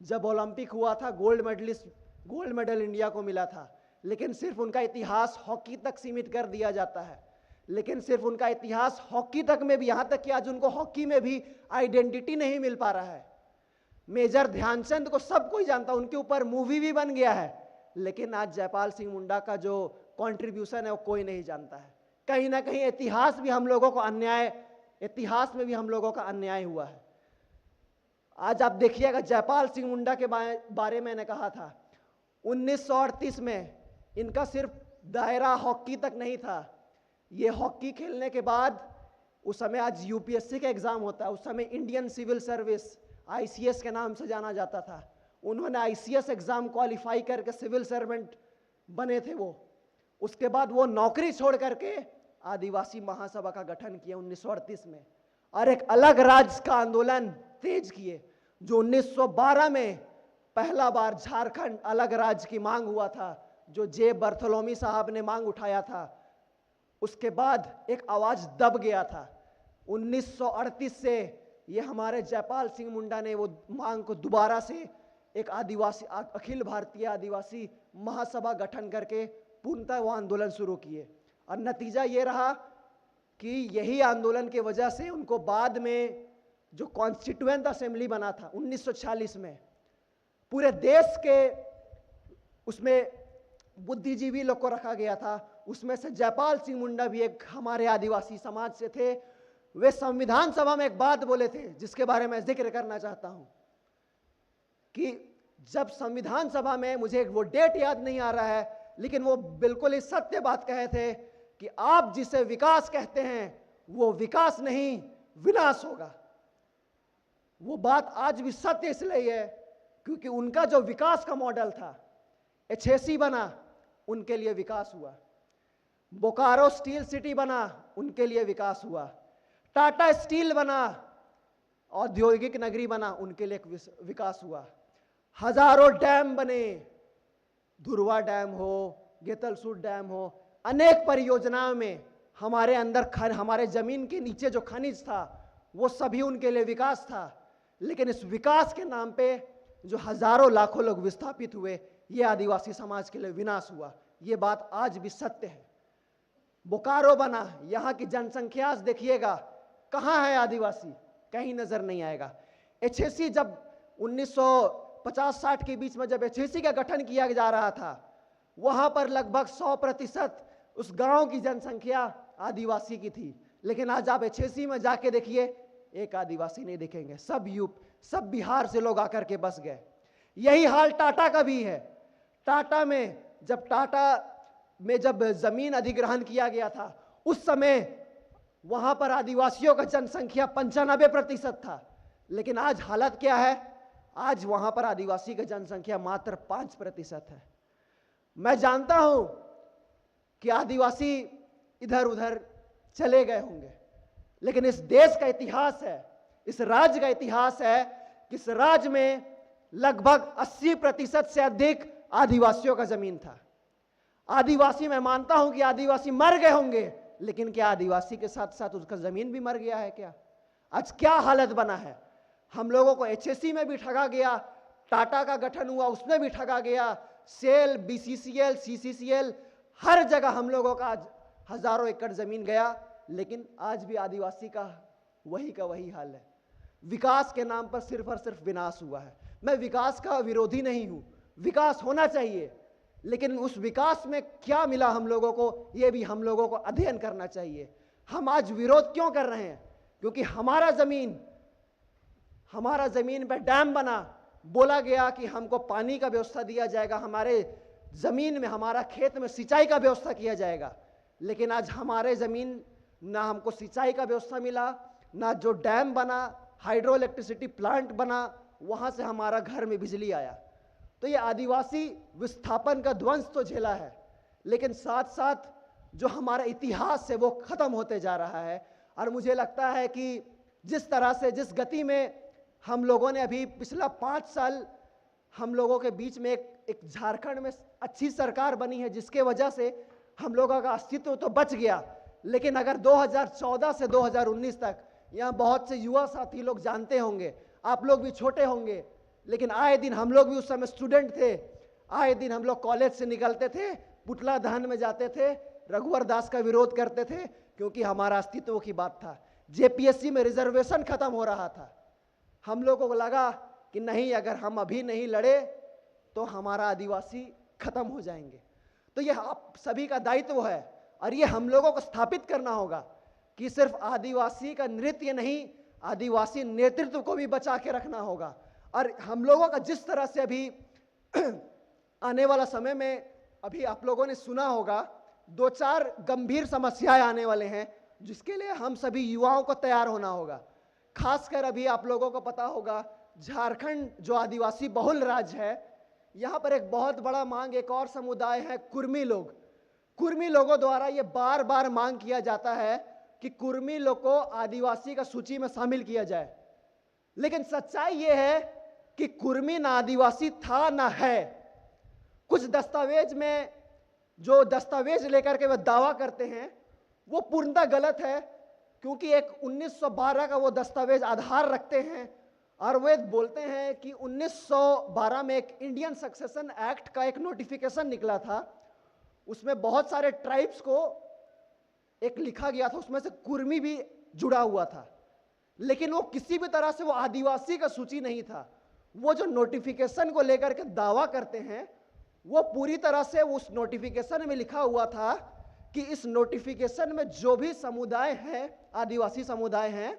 जब ओलंपिक हुआ था, गोल्ड मेडल इंडिया को मिला था। लेकिन सिर्फ उनका इतिहास हॉकी तक सीमित कर दिया जाता है। लेकिन सिर्फ उनका इतिहास हॉकी तक में भी, यहाँ तक कि आज उनको हॉकी में भी आइडेंटिटी नहीं मिल पा रहा है। मेजर ध्यानचंद को सब कोई जानता, उनके ऊपर मूवी भी बन गया है, लेकिन आज जयपाल सिंह मुंडा का जो कंट्रीब्यूशन है वो कोई नहीं जानता है। कहीं ना कहीं इतिहास भी हम लोगों को अन्याय, इतिहास में भी हम लोगों का अन्याय हुआ है। आज आप देखिएगा, जयपाल सिंह मुंडा के बारे में मैंने कहा था, 1938 में इनका सिर्फ दायरा हॉकी तक नहीं था। ये हॉकी खेलने के बाद, उस समय आज यूपीएससी का एग्जाम होता है, उस समय इंडियन सिविल सर्विस आईसीएस के नाम से जाना जाता था। उन्होंने आईसीएस एग्जाम क्वालिफाई करके सिविल सर्वेंट बने थे वो। उसके बाद वो नौकरी छोड़ करके आदिवासी महासभा का गठन किया 1938 में, और एक अलग राज्य का आंदोलन तेज किए, जो 1912 में पहला बार झारखंड अलग राज्य की मांग हुआ था, जो जे बर्थोलोमी साहब ने मांग उठाया था। उसके बाद एक आवाज दब गया था। 1938 से ये हमारे जयपाल सिंह मुंडा ने वो मांग को दोबारा से एक आदिवासी, अखिल भारतीय आदिवासी महासभा गठन करके पूर्णतः वो आंदोलन शुरू किए। और नतीजा ये रहा कि यही आंदोलन की वजह से उनको बाद में जो कॉन्स्टिट्यूएंट असेंबली बना था 1946 में, पूरे देश के उसमें बुद्धिजीवी लोग को रखा गया था। उसमें से जयपाल सिंह मुंडा भी एक हमारे आदिवासी समाज से थे। वे संविधान सभा में एक बात बोले थे जिसके बारे में जिक्र करना चाहता हूं, कि जब संविधान सभा में, मुझे वो डेट याद नहीं आ रहा है, लेकिन वो बिल्कुल ही सत्य बात कहे थे कि आप जिसे विकास कहते हैं वो विकास नहीं, विनाश होगा। वो बात आज भी सत्य इसलिए है क्योंकि उनका जो विकास का मॉडल था, एचएसी बना, उनके लिए विकास हुआ। बोकारो स्टील सिटी बना, उनके लिए विकास हुआ। टाटा स्टील बना, औद्योगिक नगरी बना, उनके लिए विकास हुआ। हजारों डैम बने, धुरवा डैम हो, गेतलसूट डैम हो, अनेक परियोजनाओं में हमारे अंदर हमारे जमीन के नीचे जो खनिज था वो सभी उनके लिए विकास था। लेकिन इस विकास के नाम पे जो हजारों लाखों लोग विस्थापित हुए, ये आदिवासी समाज के लिए विनाश हुआ। ये बात आज भी सत्य है। बोकारो बना, यहाँ की जनसंख्या देखिएगा, कहाँ है आदिवासी? कहीं नजर नहीं आएगा। एचएसी जब 1950-60 के बीच में जब एचएसी का गठन किया जा रहा था, वहां पर लगभग 100% उस गांव की जनसंख्या आदिवासी की थी। लेकिन आज आप एचएसी में जाके देखिए, एक आदिवासी नहीं दिखेंगे। सब बिहार से लोग आकर के बस गए। यही हाल टाटा का भी है। टाटा में जब टाटा में जब जमीन अधिग्रहण किया गया था उस समय वहां पर आदिवासियों का जनसंख्या 95% था, लेकिन आज हालत क्या है? आज वहां पर आदिवासी की जनसंख्या मात्र 5% है। मैं जानता हूं कि आदिवासी इधर उधर चले गए होंगे, लेकिन इस देश का इतिहास है, इस राज्य का इतिहास है कि इस राज्य में लगभग 80% से अधिक आदिवासियों का जमीन था। आदिवासी, मैं मानता हूं कि आदिवासी मर गए होंगे, लेकिन क्या आदिवासी के साथ साथ उसका जमीन भी मर गया है क्या? आज क्या हालत बना है? हम लोगों को एचएससी में भी ठगा गया, टाटा का गठन हुआ उसमें भी ठगा गया, सेल, बीसीसीएल, सीसीसीएल, हर जगह हम लोगों का आज हजारों एकड़ जमीन गया, लेकिन आज भी आदिवासी का वही हाल है। विकास के नाम पर सिर्फ और सिर्फ विनाश हुआ है। मैं विकास का विरोधी नहीं हूं, विकास होना चाहिए, लेकिन उस विकास में क्या मिला हम लोगों को, यह भी हम लोगों को अध्ययन करना चाहिए। हम आज विरोध क्यों कर रहे हैं? क्योंकि हमारा जमीन पर डैम बना, बोला गया कि हमको पानी का व्यवस्था दिया जाएगा, हमारे जमीन में, हमारा खेत में सिंचाई का व्यवस्था किया जाएगा, लेकिन आज हमारे जमीन ना हमको सिंचाई का व्यवस्था मिला, ना जो डैम बना, हाइड्रो इलेक्ट्रिसिटी प्लांट बना, वहां से हमारा घर में बिजली आया। तो ये आदिवासी विस्थापन का ध्वंस तो झेला है, लेकिन साथ साथ जो हमारा इतिहास है वो खत्म होते जा रहा है। और मुझे लगता है कि जिस तरह से, जिस गति में हम लोगों ने अभी पिछला 5 साल हम लोगों के बीच में एक झारखंड में अच्छी सरकार बनी है, जिसके वजह से हम लोगों का अस्तित्व तो बच गया, लेकिन अगर 2014 से 2019 तक, यहाँ बहुत से युवा साथी लोग जानते होंगे, आप लोग भी छोटे होंगे, लेकिन आए दिन हम लोग भी उस समय स्टूडेंट थे, आए दिन हम लोग कॉलेज से निकलते थे, पुतला दहन में जाते थे, रघुवर दास का विरोध करते थे, क्योंकि हमारा अस्तित्व की बात था। जेपीएससी में रिजर्वेशन खत्म हो रहा था, हम लोगों को लगा कि नहीं, अगर हम अभी नहीं लड़े तो हमारा आदिवासी खत्म हो जाएंगे। तो यह आप सभी का दायित्व है, और ये हम लोगों को स्थापित करना होगा कि सिर्फ आदिवासी का नृत्य नहीं, आदिवासी नेतृत्व को भी बचा के रखना होगा। और हम लोगों का जिस तरह से अभी आने वाला समय में, अभी आप लोगों ने सुना होगा 2-4 गंभीर समस्याएं आने वाले हैं, जिसके लिए हम सभी युवाओं को तैयार होना होगा। खासकर अभी आप लोगों को पता होगा, झारखंड जो आदिवासी बहुल राज्य है, यहाँ पर एक बहुत बड़ा मांग, एक और समुदाय है कुर्मी लोग। कुर्मी लोगों द्वारा ये बार बार मांग किया जाता है कि कुर्मी लोग को आदिवासी का सूची में शामिल किया जाए, लेकिन सच्चाई ये है कि कुर्मी ना आदिवासी था ना है। कुछ दस्तावेज में जो दस्तावेज लेकर के वह दावा करते हैं वो पूर्णतः गलत है, क्योंकि एक 1912 का वो दस्तावेज आधार रखते हैं, और वे बोलते हैं कि 1912 में एक इंडियन सक्सेशन एक्ट का एक नोटिफिकेशन निकला था, उसमें बहुत सारे ट्राइब्स को एक लिखा गया था, उसमें से कुर्मी भी जुड़ा हुआ था, लेकिन वो किसी भी तरह से वो आदिवासी का सूची नहीं था। वो जो नोटिफिकेशन को लेकर के दावा करते हैं, वो पूरी तरह से उस नोटिफिकेशन में लिखा हुआ था कि इस नोटिफिकेशन में जो भी समुदाय हैं, आदिवासी समुदाय हैं,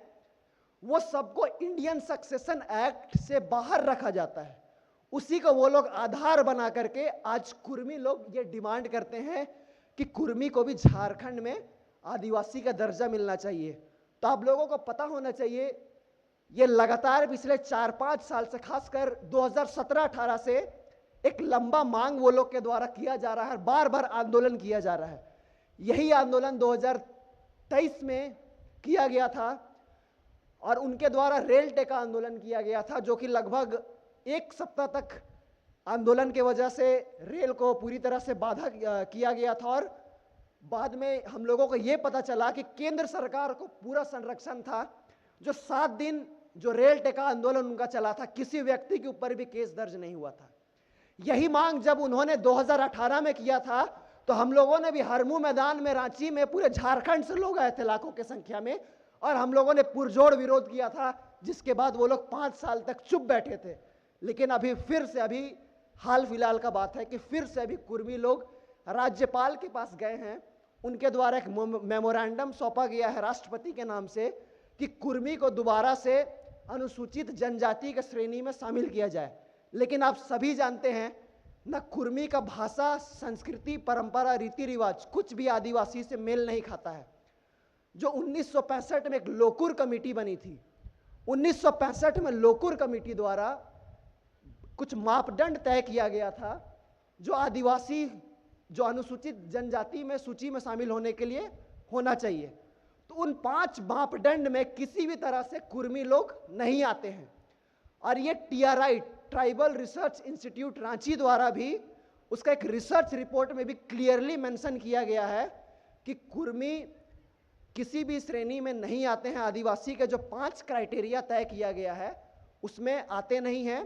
वो सबको इंडियन सक्सेशन एक्ट से बाहर रखा जाता है। उसी को वो लोग आधार बना करके आज कुर्मी लोग ये डिमांड करते हैं कि कुर्मी को भी झारखंड में आदिवासी का दर्जा मिलना चाहिए। तो आप लोगों को पता होना चाहिए, ये लगातार पिछले 4-5 साल से, खासकर 2017-18 से एक लंबा मांग वो लोग के द्वारा किया जा रहा है, बार बार आंदोलन किया जा रहा है। यही आंदोलन 2023 में किया गया था, और उनके द्वारा रेल टेका आंदोलन किया गया था, जो कि लगभग 1 सप्ताह तक आंदोलन के वजह से रेल को पूरी तरह से बाधा किया गया था। और बाद में हम लोगों को ये पता चला कि केंद्र सरकार को पूरा संरक्षण था। जो 7 दिन जो रेल टेका आंदोलन उनका चला था, किसी व्यक्ति के ऊपर भी केस दर्ज नहीं हुआ था। यही मांग जब उन्होंने 2018 में किया था, तो हम लोगों ने भी हरमू मैदान में, रांची में, पूरे झारखंड से लोग आए थे लाखों की संख्या में, और हम लोगों ने पुरजोर विरोध किया था, जिसके बाद वो लोग 5 साल तक चुप बैठे थे। लेकिन अभी फिर से, अभी हाल फिलहाल का बात है कि फिर से अभी कुर्मी लोग राज्यपाल के पास गए हैं, उनके द्वारा एक मेमोरेंडम सौंपा गया है राष्ट्रपति के नाम से कि कुर्मी को दोबारा से अनुसूचित जनजाति की श्रेणी में शामिल किया जाए। लेकिन आप सभी जानते हैं न कुर्मी का भाषा, संस्कृति, परंपरा, रीति रिवाज कुछ भी आदिवासी से मेल नहीं खाता है। जो 1965 में एक लोकुर कमेटी बनी थी, 1965 में लोकुर कमेटी द्वारा कुछ मापदंड तय किया गया था जो आदिवासी, जो अनुसूचित जनजाति में सूची में शामिल होने के लिए होना चाहिए। तो उन 5 मापदंड में किसी भी तरह से कुर्मी लोग नहीं आते हैं। और ये TRI, tribal research institute Ranchi द्वारा भी उसका एक रिसर्च रिपोर्ट में भी क्लियरली मेंशन किया गया है कि कुर्मी किसी भी श्रेणी में नहीं आते हैं। आदिवासी के जो 5 क्राइटेरिया तय किया गया है उसमें आते नहीं हैं।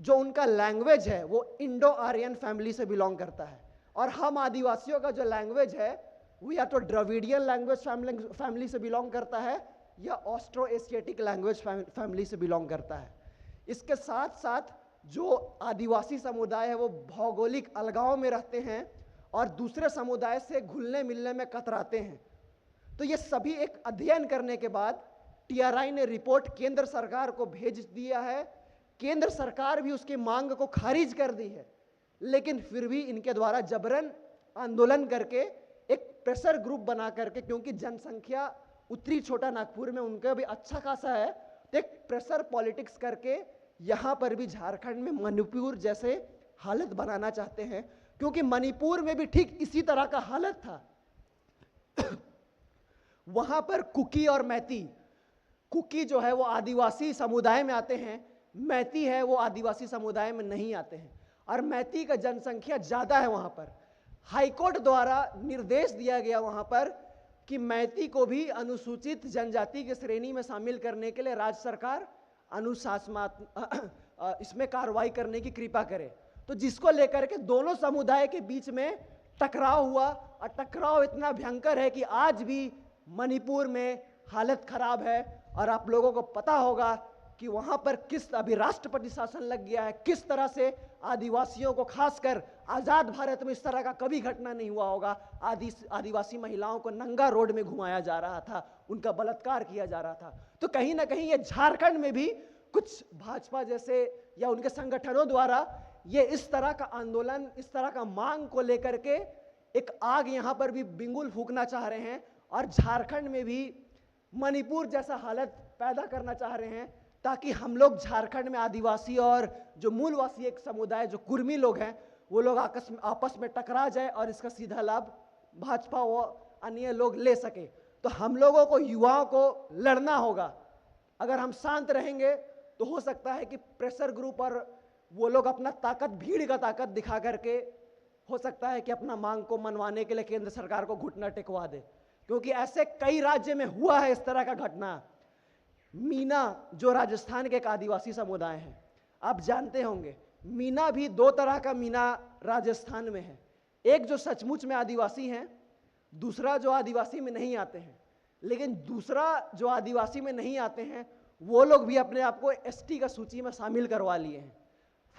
जो उनका लैंग्वेज है वो इंडो आर्यन फैमिली से बिलोंग करता है, और हम आदिवासियों का जो लैंग्वेज है वो या तो द्रविडियन लैंग्वेज फैमिली से बिलोंग करता है या ऑस्ट्रो एशियाटिक लैंग्वेज फैमिली से बिलोंग करता है। इसके साथ साथ जो आदिवासी समुदाय है वो भौगोलिक अलगाव में रहते हैं और दूसरे समुदाय से घुलने मिलने में कतराते हैं। तो ये सभी एक अध्ययन करने के बाद TRI ने रिपोर्ट केंद्र सरकार को भेज दिया है। केंद्र सरकार भी उसकी मांग को खारिज कर दी है, लेकिन फिर भी इनके द्वारा जबरन आंदोलन करके एक प्रेशर ग्रुप बना करके, क्योंकि जनसंख्या उत्तरी छोटा नागपुर में उनका भी अच्छा खासा है, तो एक प्रेशर पॉलिटिक्स करके यहाँ पर भी झारखंड में मणिपुर जैसे हालत बनाना चाहते हैं, क्योंकि मणिपुर में भी ठीक इसी तरह का हालत था। वहां पर कुकी और मैती, कुकी जो है वो आदिवासी समुदाय में आते हैं, मैती है वो आदिवासी समुदाय में नहीं आते हैं, और मैती का जनसंख्या ज्यादा है वहां पर। हाईकोर्ट द्वारा निर्देश दिया गया वहां पर कि मैती को भी अनुसूचित जनजाति की श्रेणी में शामिल करने के लिए राज्य सरकार अनुशासनात्मक इसमें कार्रवाई करने की कृपा करे। तो जिसको लेकर के दोनों समुदाय के बीच में टकराव हुआ, और टकराव इतना भयंकर है कि आज भी मणिपुर में हालत खराब है। और आप लोगों को पता होगा कि वहां पर किस, अभी राष्ट्रपति शासन लग गया है, किस तरह से आदिवासियों को, खासकर आजाद भारत में इस तरह का कभी घटना नहीं हुआ होगा। आदिवासी महिलाओं को नंगा रोड में घुमाया जा रहा था, उनका बलात्कार किया जा रहा था। तो कहीं ना कहीं ये झारखंड में भी कुछ भाजपा जैसे या उनके संगठनों द्वारा ये इस तरह का आंदोलन, इस तरह का मांग को लेकर के एक आग यहां पर भी बिंगुल फूकना चाह रहे हैं, और झारखंड में भी मणिपुर जैसा हालत पैदा करना चाह रहे हैं, ताकि हम लोग झारखंड में आदिवासी और जो मूलवासी एक समुदाय जो कुर्मी लोग हैं वो लोग आपस में टकरा जाए और इसका सीधा लाभ भाजपा व अन्य लोग ले सके। तो हम लोगों को, युवाओं को लड़ना होगा। अगर हम शांत रहेंगे तो हो सकता है कि प्रेशर ग्रुप और वो लोग अपना ताकत, भीड़ का ताकत दिखा करके हो सकता है कि अपना मांग को मनवाने के लिए केंद्र सरकार को घुटना टेकवा दे, क्योंकि ऐसे कई राज्य में हुआ है इस तरह का घटना। मीना जो राजस्थान के एक आदिवासी समुदाय है, आप जानते होंगे, मीना भी 2 तरह का मीना राजस्थान में है। एक जो सचमुच में आदिवासी हैं, दूसरा जो आदिवासी में नहीं आते हैं। लेकिन दूसरा जो आदिवासी में नहीं आते हैं वो लोग भी अपने आप को ST का सूची में शामिल करवा लिए हैं।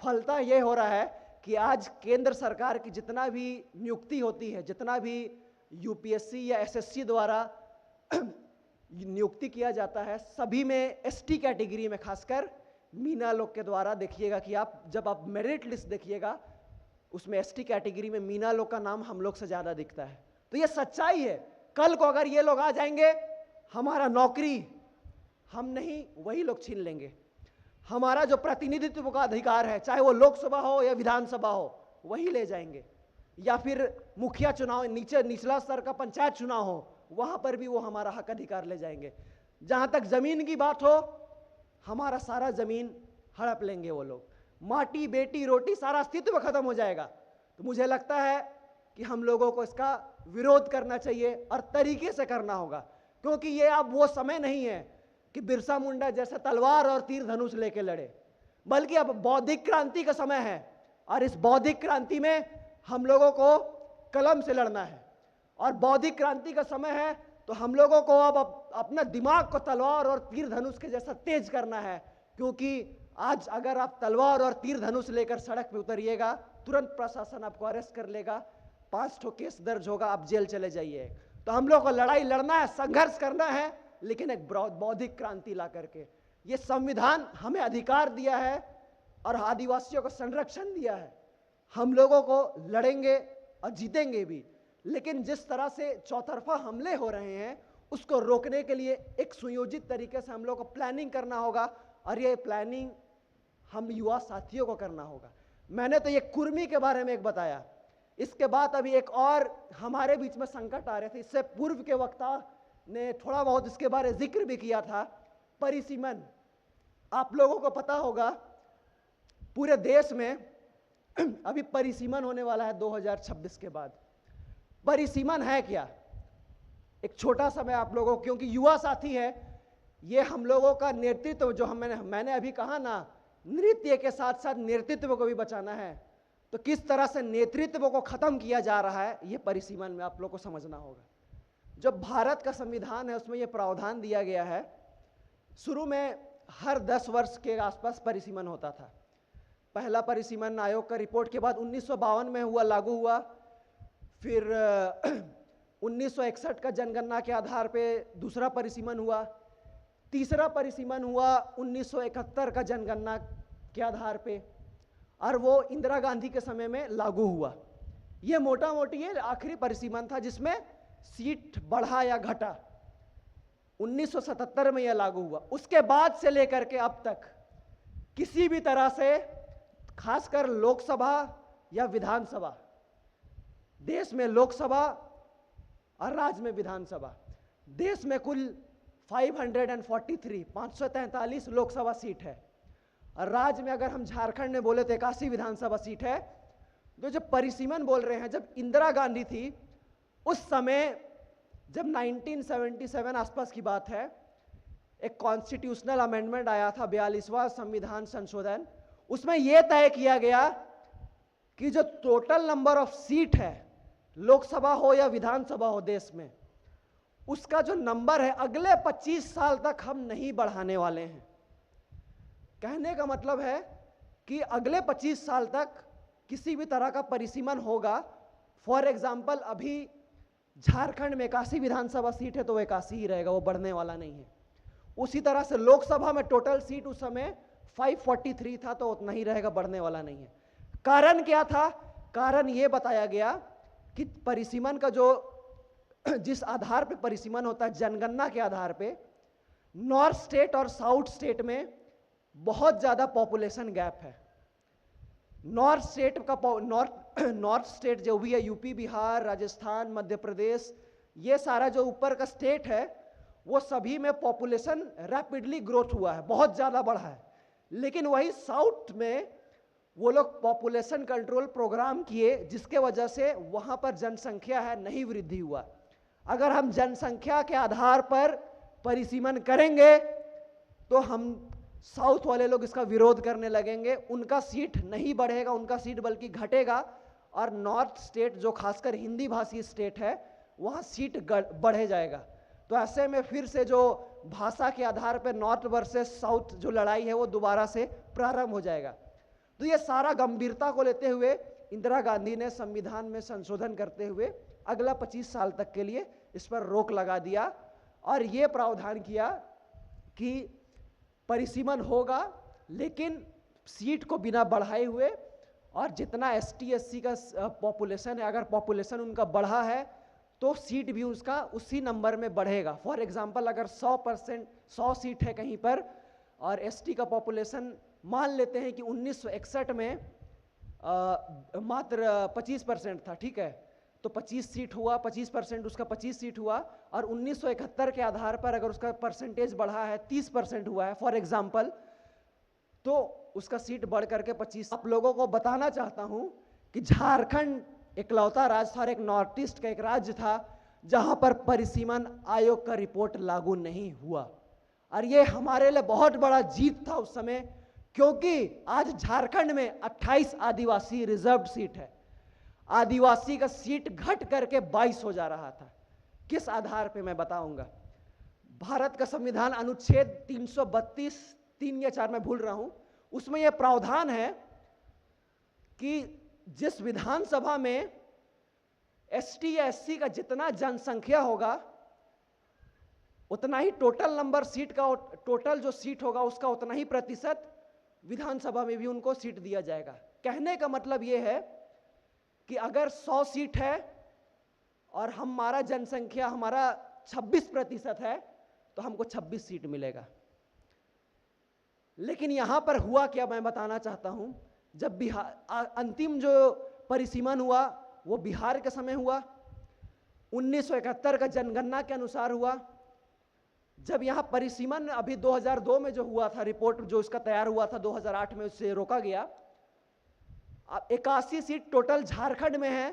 फलता ये हो रहा है कि आज केंद्र सरकार की जितना भी नियुक्ति होती है, जितना भी UPSC या SSC द्वारा नियुक्ति किया जाता है, सभी में ST कैटेगरी में, खासकर मीना लोग के द्वारा देखिएगा कि आप जब आप मेरिट लिस्ट देखिएगा उसमें ST कैटेगरी में मीना लोग का नाम हम लोग से ज्यादा दिखता है। तो ये सच्चाई है। कल को अगर ये लोग आ जाएंगे, हमारा नौकरी हम नहीं, वही लोग छीन लेंगे। हमारा जो प्रतिनिधित्व का अधिकार है, चाहे वो लोकसभा हो या विधानसभा हो, वही ले जाएंगे। या फिर मुखिया चुनाव, निचला स्तर का पंचायत चुनाव हो, वहां पर भी वो हमारा हक अधिकार ले जाएंगे। जहां तक जमीन की बात हो, हमारा सारा जमीन हड़प लेंगे वो लोग। माटी, बेटी, रोटी, सारा अस्तित्व खत्म हो जाएगा। तो मुझे लगता है कि हम लोगों को इसका विरोध करना चाहिए और तरीके से करना होगा, क्योंकि ये अब वो समय नहीं है कि बिरसा मुंडा जैसे तलवार और तीर धनुष लेके लड़े, बल्कि अब बौद्धिक क्रांति का समय है। और इस बौद्धिक क्रांति में हम लोगों को कलम से लड़ना है, और बौद्धिक क्रांति का समय है तो हम लोगों को अब अपना दिमाग को तलवार और तीर धनुष के जैसा तेज करना है। क्योंकि आज अगर आप तलवार और तीर धनुष लेकर सड़क पे उतरिएगा, तुरंत प्रशासन आपको अरेस्ट कर लेगा, 5 ठो केस दर्ज होगा, आप जेल चले जाइए। तो हम लोग को लड़ाई लड़ना है, संघर्ष करना है, लेकिन एक बौद्धिक क्रांति ला करके। ये संविधान हमें अधिकार दिया है और आदिवासियों को संरक्षण दिया है। हम लोगों को लड़ेंगे और जीतेंगे भी, लेकिन जिस तरह से चौतरफा हमले हो रहे हैं उसको रोकने के लिए एक सुयोजित तरीके से हम लोग को प्लानिंग करना होगा, और ये प्लानिंग हम युवा साथियों को करना होगा। मैंने तो ये कुर्मी के बारे में एक बताया, इसके बाद अभी एक और हमारे बीच में संकट आ रहे थे, इससे पूर्व के वक्ता ने थोड़ा बहुत इसके बारे जिक्र भी किया था, परिसीमन। आप लोगों को पता होगा पूरे देश में अभी परिसीमन होने वाला है 2026 के बाद। परिसीमन है क्या? एक छोटा सा मैं आप लोगों को, क्योंकि युवा साथी है, ये हम लोगों का नेतृत्व जो मैंने अभी कहा ना, नृत्य के साथ साथ नेतृत्व को भी बचाना है, तो किस तरह से नेतृत्व को खत्म किया जा रहा है ये परिसीमन में आप लोग को समझना होगा। जो भारत का संविधान है उसमें यह प्रावधान दिया गया है, शुरू में हर 10 वर्ष के आसपास परिसीमन होता था। पहला परिसीमन आयोग का रिपोर्ट के बाद 1952 में हुआ, लागू हुआ। फिर 1961 का जनगणना के आधार पे दूसरा परिसीमन हुआ। तीसरा परिसीमन हुआ 1971 का जनगणना के आधार पे, और वो इंदिरा गांधी के समय में लागू हुआ। ये मोटा मोटी ये आखिरी परिसीमन था जिसमें सीट बढ़ा या घटा। 1977 में यह लागू हुआ। उसके बाद से लेकर के अब तक किसी भी तरह से, खासकर लोकसभा या विधानसभा, देश में लोकसभा और राज्य में विधानसभा, देश में कुल 543 लोकसभा सीट है, और राज्य में अगर हम झारखंड में बोले तो 81 विधानसभा सीट है। तो जब परिसीमन बोल रहे हैं, जब इंदिरा गांधी थी उस समय, जब 1977 आसपास की बात है, एक कॉन्स्टिट्यूशनल अमेंडमेंट आया था, 42वां संविधान संशोधन। उसमें यह तय किया गया कि जो टोटल नंबर ऑफ सीट है, लोकसभा हो या विधानसभा हो देश में, उसका जो नंबर है अगले 25 साल तक हम नहीं बढ़ाने वाले हैं। कहने का मतलब है कि अगले 25 साल तक किसी भी तरह का परिसीमन होगा। फॉर एग्जाम्पल, अभी झारखंड में 81 विधानसभा सीट है तो वो 81 ही रहेगा, वो बढ़ने वाला नहीं है। उसी तरह से लोकसभा में टोटल सीट उस समय 543 था तो उतना ही रहेगा, बढ़ने वाला नहीं है। कारण क्या था? कारण ये बताया गया कि परिसीमन का जो, जिस आधार पे परिसीमन होता है, जनगणना के आधार पे, नॉर्थ स्टेट और साउथ स्टेट में बहुत ज्यादा पॉपुलेशन गैप है। नॉर्थ स्टेट जो भी है, यूपी, बिहार, राजस्थान, मध्य प्रदेश, ये सारा जो ऊपर का स्टेट है, वो सभी में पॉपुलेशन रैपिडली ग्रोथ हुआ है, बहुत ज्यादा बढ़ा है। लेकिन वही साउथ में वो लोग पॉपुलेशन कंट्रोल प्रोग्राम किए, जिसके वजह से वहां पर जनसंख्या है नहीं वृद्धि हुआ। अगर हम जनसंख्या के आधार पर परिसीमन करेंगे तो हम साउथ वाले लोग इसका विरोध करने लगेंगे, उनका सीट नहीं बढ़ेगा, उनका सीट बल्कि घटेगा, और नॉर्थ स्टेट जो खासकर हिंदी भाषी स्टेट है वहाँ सीट बढ़े जाएगा। तो ऐसे में फिर से जो भाषा के आधार पर नॉर्थ वर्सेस साउथ जो लड़ाई है वो दोबारा से प्रारंभ हो जाएगा। तो ये सारा गंभीरता को लेते हुए इंदिरा गांधी ने संविधान में संशोधन करते हुए अगला 25 साल तक के लिए इस पर रोक लगा दिया, और ये प्रावधान किया कि परिसीमन होगा लेकिन सीट को बिना बढ़ाए हुए, और जितना एसटी एससी का पॉपुलेशन है, अगर पॉपुलेशन उनका बढ़ा है तो सीट भी उसका उसी नंबर में बढ़ेगा। फॉर एग्जांपल, अगर 100 सीट है कहीं पर और एसटी का पॉपुलेशन मान लेते हैं कि 1961 में मात्र 25% था, ठीक है, तो 25 सीट हुआ, 25% उसका 25 सीट हुआ, और 1971 के आधार पर अगर उसका परसेंटेज बढ़ा है 30% हुआ है फॉर एग्जांपल, तो उसका सीट बढ़ करके 25। आप लोगों को बताना चाहता हूं कि झारखंड इकलौता राज्य था, एक नॉर्थ ईस्ट का एक राज्य था जहां पर परिसीमन आयोग का रिपोर्ट लागू नहीं हुआ, और ये हमारे लिए बहुत बड़ा जीत था उस समय, क्योंकि आज झारखंड में 28 आदिवासी रिजर्व्ड सीट है। आदिवासी का सीट घट करके 22 हो जा रहा था। किस आधार पे मैं बताऊंगा। भारत का संविधान अनुच्छेद 332 3 या 4 में भूल रहा हूं, उसमें यह प्रावधान है कि जिस विधानसभा में एसटी या एससी का जितना जनसंख्या होगा उतना ही टोटल नंबर सीट का, टोटल जो सीट होगा उसका उतना ही प्रतिशत विधानसभा में भी उनको सीट दिया जाएगा। कहने का मतलब यह है कि अगर 100 सीट है और हमारा जनसंख्या हमारा 26% है तो हमको 26 सीट मिलेगा। लेकिन यहां पर हुआ क्या, मैं बताना चाहता हूं। जब बिहार अंतिम जो परिसीमन हुआ वो बिहार के समय हुआ, 1971 का जनगणना के अनुसार हुआ। जब यहां परिसीमन अभी 2002 में जो हुआ था, रिपोर्ट जो इसका तैयार हुआ था 2008 में, उससे रोका गया। 81 सीट टोटल झारखंड में है,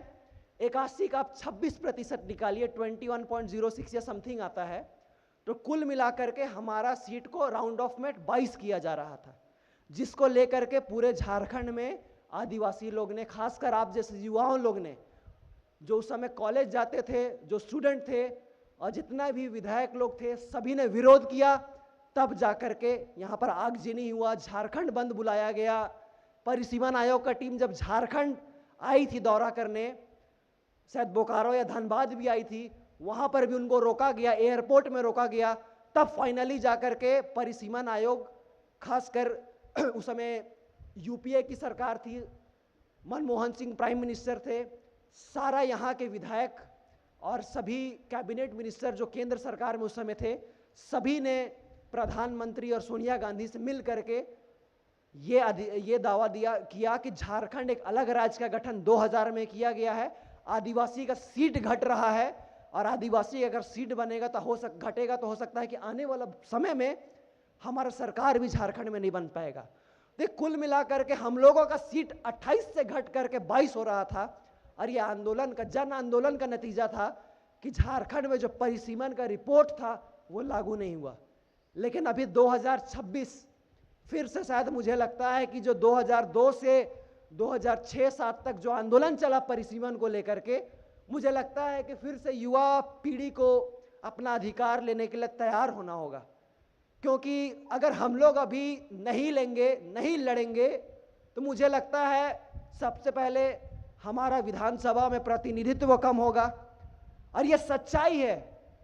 81 का आप 26% निकालिए, 21.06 या समथिंग आता है। तो कुल मिलाकर के हमारा सीट को राउंड ऑफ में 22 किया जा रहा था, जिसको लेकर के पूरे झारखंड में आदिवासी लोग ने, खासकर आप जैसे युवाओं लोग ने, जो उस समय कॉलेज जाते थे, जो स्टूडेंट थे और जितना भी विधायक लोग थे, सभी ने विरोध किया। तब जाकर के यहाँ पर आगजनी हुआ, झारखंड बंद बुलाया गया। परिसीमन आयोग का टीम जब झारखंड आई थी दौरा करने, शायद बोकारो या धनबाद भी आई थी, वहां पर भी उनको रोका गया, एयरपोर्ट में रोका गया। तब फाइनली जाकर के परिसीमन आयोग, खासकर उस समय यूपीए की सरकार थी, मनमोहन सिंह प्राइम मिनिस्टर थे, सारा यहाँ के विधायक और सभी कैबिनेट मिनिस्टर जो केंद्र सरकार में उस समय थे, सभी ने प्रधानमंत्री और सोनिया गांधी से मिल करके ये दावा किया कि झारखंड एक अलग राज्य का गठन 2000 में किया गया है। आदिवासी का सीट घट रहा है और आदिवासी अगर सीट बनेगा तो घटेगा तो हो सकता है कि आने वाला समय में हमारा सरकार भी झारखंड में नहीं बन पाएगा। तो कुल मिलाकर के हम लोगों का सीट 28 से घट करके 22 हो रहा था। और ये आंदोलन का, जन आंदोलन का नतीजा था कि झारखंड में जो परिसीमन का रिपोर्ट था वो लागू नहीं हुआ। लेकिन अभी 2026 फिर से शायद मुझे लगता है कि जो 2002 से 2006-07 तक जो आंदोलन चला परिसीमन को लेकर के, मुझे लगता है कि फिर से युवा पीढ़ी को अपना अधिकार लेने के लिए तैयार होना होगा। क्योंकि अगर हम लोग अभी नहीं लेंगे, नहीं लड़ेंगे, तो मुझे लगता है सबसे पहले हमारा विधानसभा में प्रतिनिधित्व कम होगा। और यह सच्चाई है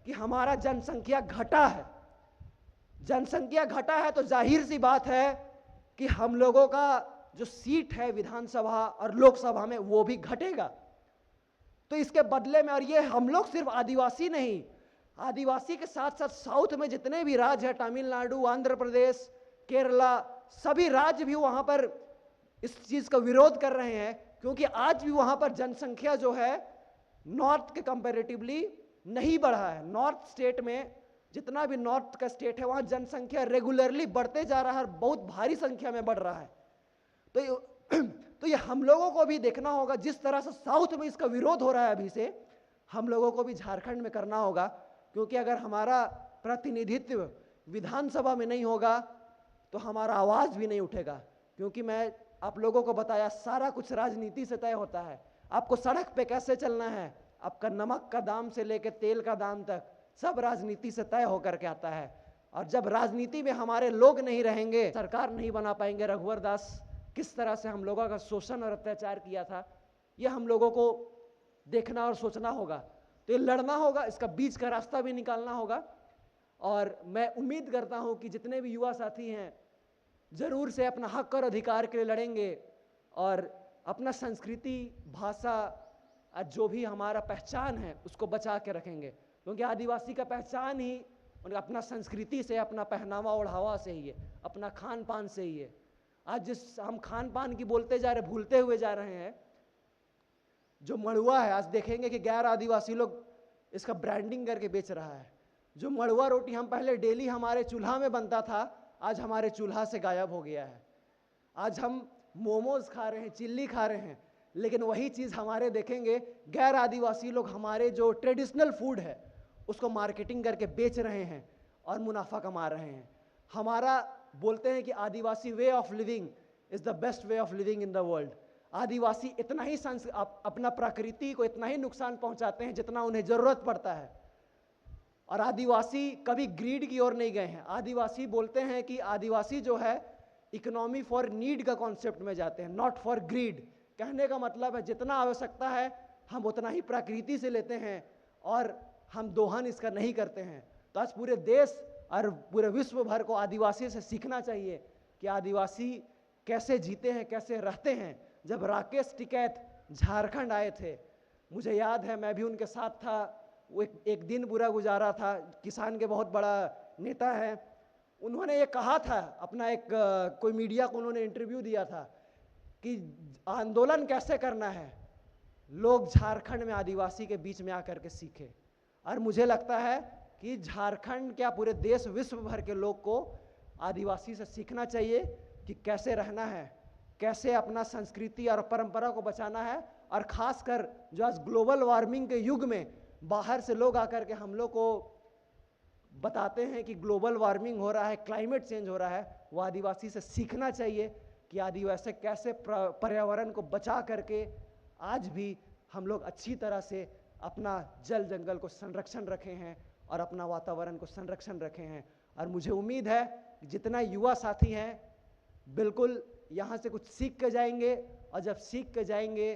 कि हमारा जनसंख्या घटा है। जनसंख्या घटा है तो जाहिर सी बात है कि हम लोगों का जो सीट है विधानसभा और लोकसभा में वो भी घटेगा। तो इसके बदले में, और ये हम लोग सिर्फ आदिवासी नहीं, आदिवासी के साथ साथ साउथ में जितने भी राज्य है, तमिलनाडु, आंध्र प्रदेश, केरला, सभी राज्य भी वहां पर इस चीज का विरोध कर रहे हैं। क्योंकि आज भी वहां पर जनसंख्या जो है नॉर्थ के कंपैरेटिवली नहीं बढ़ा है। नॉर्थ स्टेट में, जितना भी नॉर्थ का स्टेट है, वहां जनसंख्या रेगुलरली बढ़ते जा रहा है और बहुत भारी संख्या में बढ़ रहा है। तो ये हम लोगों को भी देखना होगा। जिस तरह से साउथ में इसका विरोध हो रहा है अभी से, हम लोगों को भी झारखंड में करना होगा। क्योंकि अगर हमारा प्रतिनिधित्व विधानसभा में नहीं होगा तो हमारा आवाज भी नहीं उठेगा। क्योंकि मैं आप लोगों को बताया, सारा कुछ राजनीति से तय होता है। आपको सड़क पे कैसे चलना है, आपका नमक का दाम से लेकर तेल का दाम तक, सब राजनीति से तय होकर के आता है। और जब राजनीति में हमारे लोग नहीं रहेंगे, सरकार नहीं बना पाएंगे। रघुवर दास किस तरह से हम लोगों का शोषण और अत्याचार किया था, यह हम लोगों को देखना और सोचना होगा। तो ये लड़ना होगा, इसका बीच का रास्ता भी निकालना होगा। और मैं उम्मीद करता हूं कि जितने भी युवा साथी हैं जरूर से अपना हक और अधिकार के लिए लड़ेंगे और अपना संस्कृति, भाषा, जो भी हमारा पहचान है उसको बचा के रखेंगे। क्योंकि आदिवासी का पहचान ही उनका अपना संस्कृति से, अपना पहनावा ओढ़ावा से ही है, अपना खान पान से ही है। आज जिस हम खान पान की बोलते जा रहे, भूलते हुए जा रहे हैं। जो मड़ुआ है, आज देखेंगे कि गैर आदिवासी लोग इसका ब्रांडिंग करके बेच रहा है। जो मड़ुआ रोटी हम पहले डेली हमारे चूल्हा में बनता था, आज हमारे चूल्हा से गायब हो गया है। आज हम मोमोज खा रहे हैं, चिल्ली खा रहे हैं, लेकिन वही चीज़ हमारे देखेंगे गैर आदिवासी लोग हमारे जो ट्रेडिशनल फूड है उसको मार्केटिंग करके बेच रहे हैं और मुनाफा कमा रहे हैं। हमारा बोलते हैं कि आदिवासी way of living is the best way of living in the world. आदिवासी इतना ही अपना प्रकृति को इतना ही नुकसान पहुंचाते हैं जितना उन्हें जरूरत पड़ता है। और आदिवासी कभी ग्रीड की ओर नहीं गए हैं। आदिवासी बोलते हैं कि आदिवासी जो है इकोनॉमी फॉर नीड का कॉन्सेप्ट में जाते हैं, नॉट फॉर ग्रीड। कहने का मतलब है जितना आवश्यकता है हम उतना ही प्रकृति से लेते हैं और हम दोहन इसका नहीं करते हैं। तो आज पूरे देश और पूरे विश्व भर को आदिवासी से सीखना चाहिए कि आदिवासी कैसे जीते हैं, कैसे रहते हैं। जब राकेश टिकैत झारखंड आए थे। मुझे याद है मैं भी उनके साथ था। वो एक दिन बुरा गुजारा था। किसान के बहुत बड़ा नेता है। उन्होंने ये कहा था, अपना एक कोई मीडिया को उन्होंने इंटरव्यू दिया था कि आंदोलन कैसे करना है, लोग झारखंड में आदिवासी के बीच में आकर के सीखे। और मुझे लगता है कि झारखंड क्या पूरे देश विश्व भर के लोग को आदिवासी से सीखना चाहिए कि कैसे रहना है, कैसे अपना संस्कृति और परंपरा को बचाना है। और खासकर जो आज ग्लोबल वार्मिंग के युग में बाहर से लोग आकर के हम लोग को बताते हैं कि ग्लोबल वार्मिंग हो रहा है, क्लाइमेट चेंज हो रहा है, वो आदिवासी से सीखना चाहिए कि आदिवासी कैसे पर्यावरण को बचा करके आज भी हम लोग अच्छी तरह से अपना जल जंगल को संरक्षण रखे हैं और अपना वातावरण को संरक्षण रखे हैं। और मुझे उम्मीद है कि जितना युवा साथी हैं बिल्कुल यहाँ से कुछ सीख के जाएंगे। और जब सीख के जाएंगे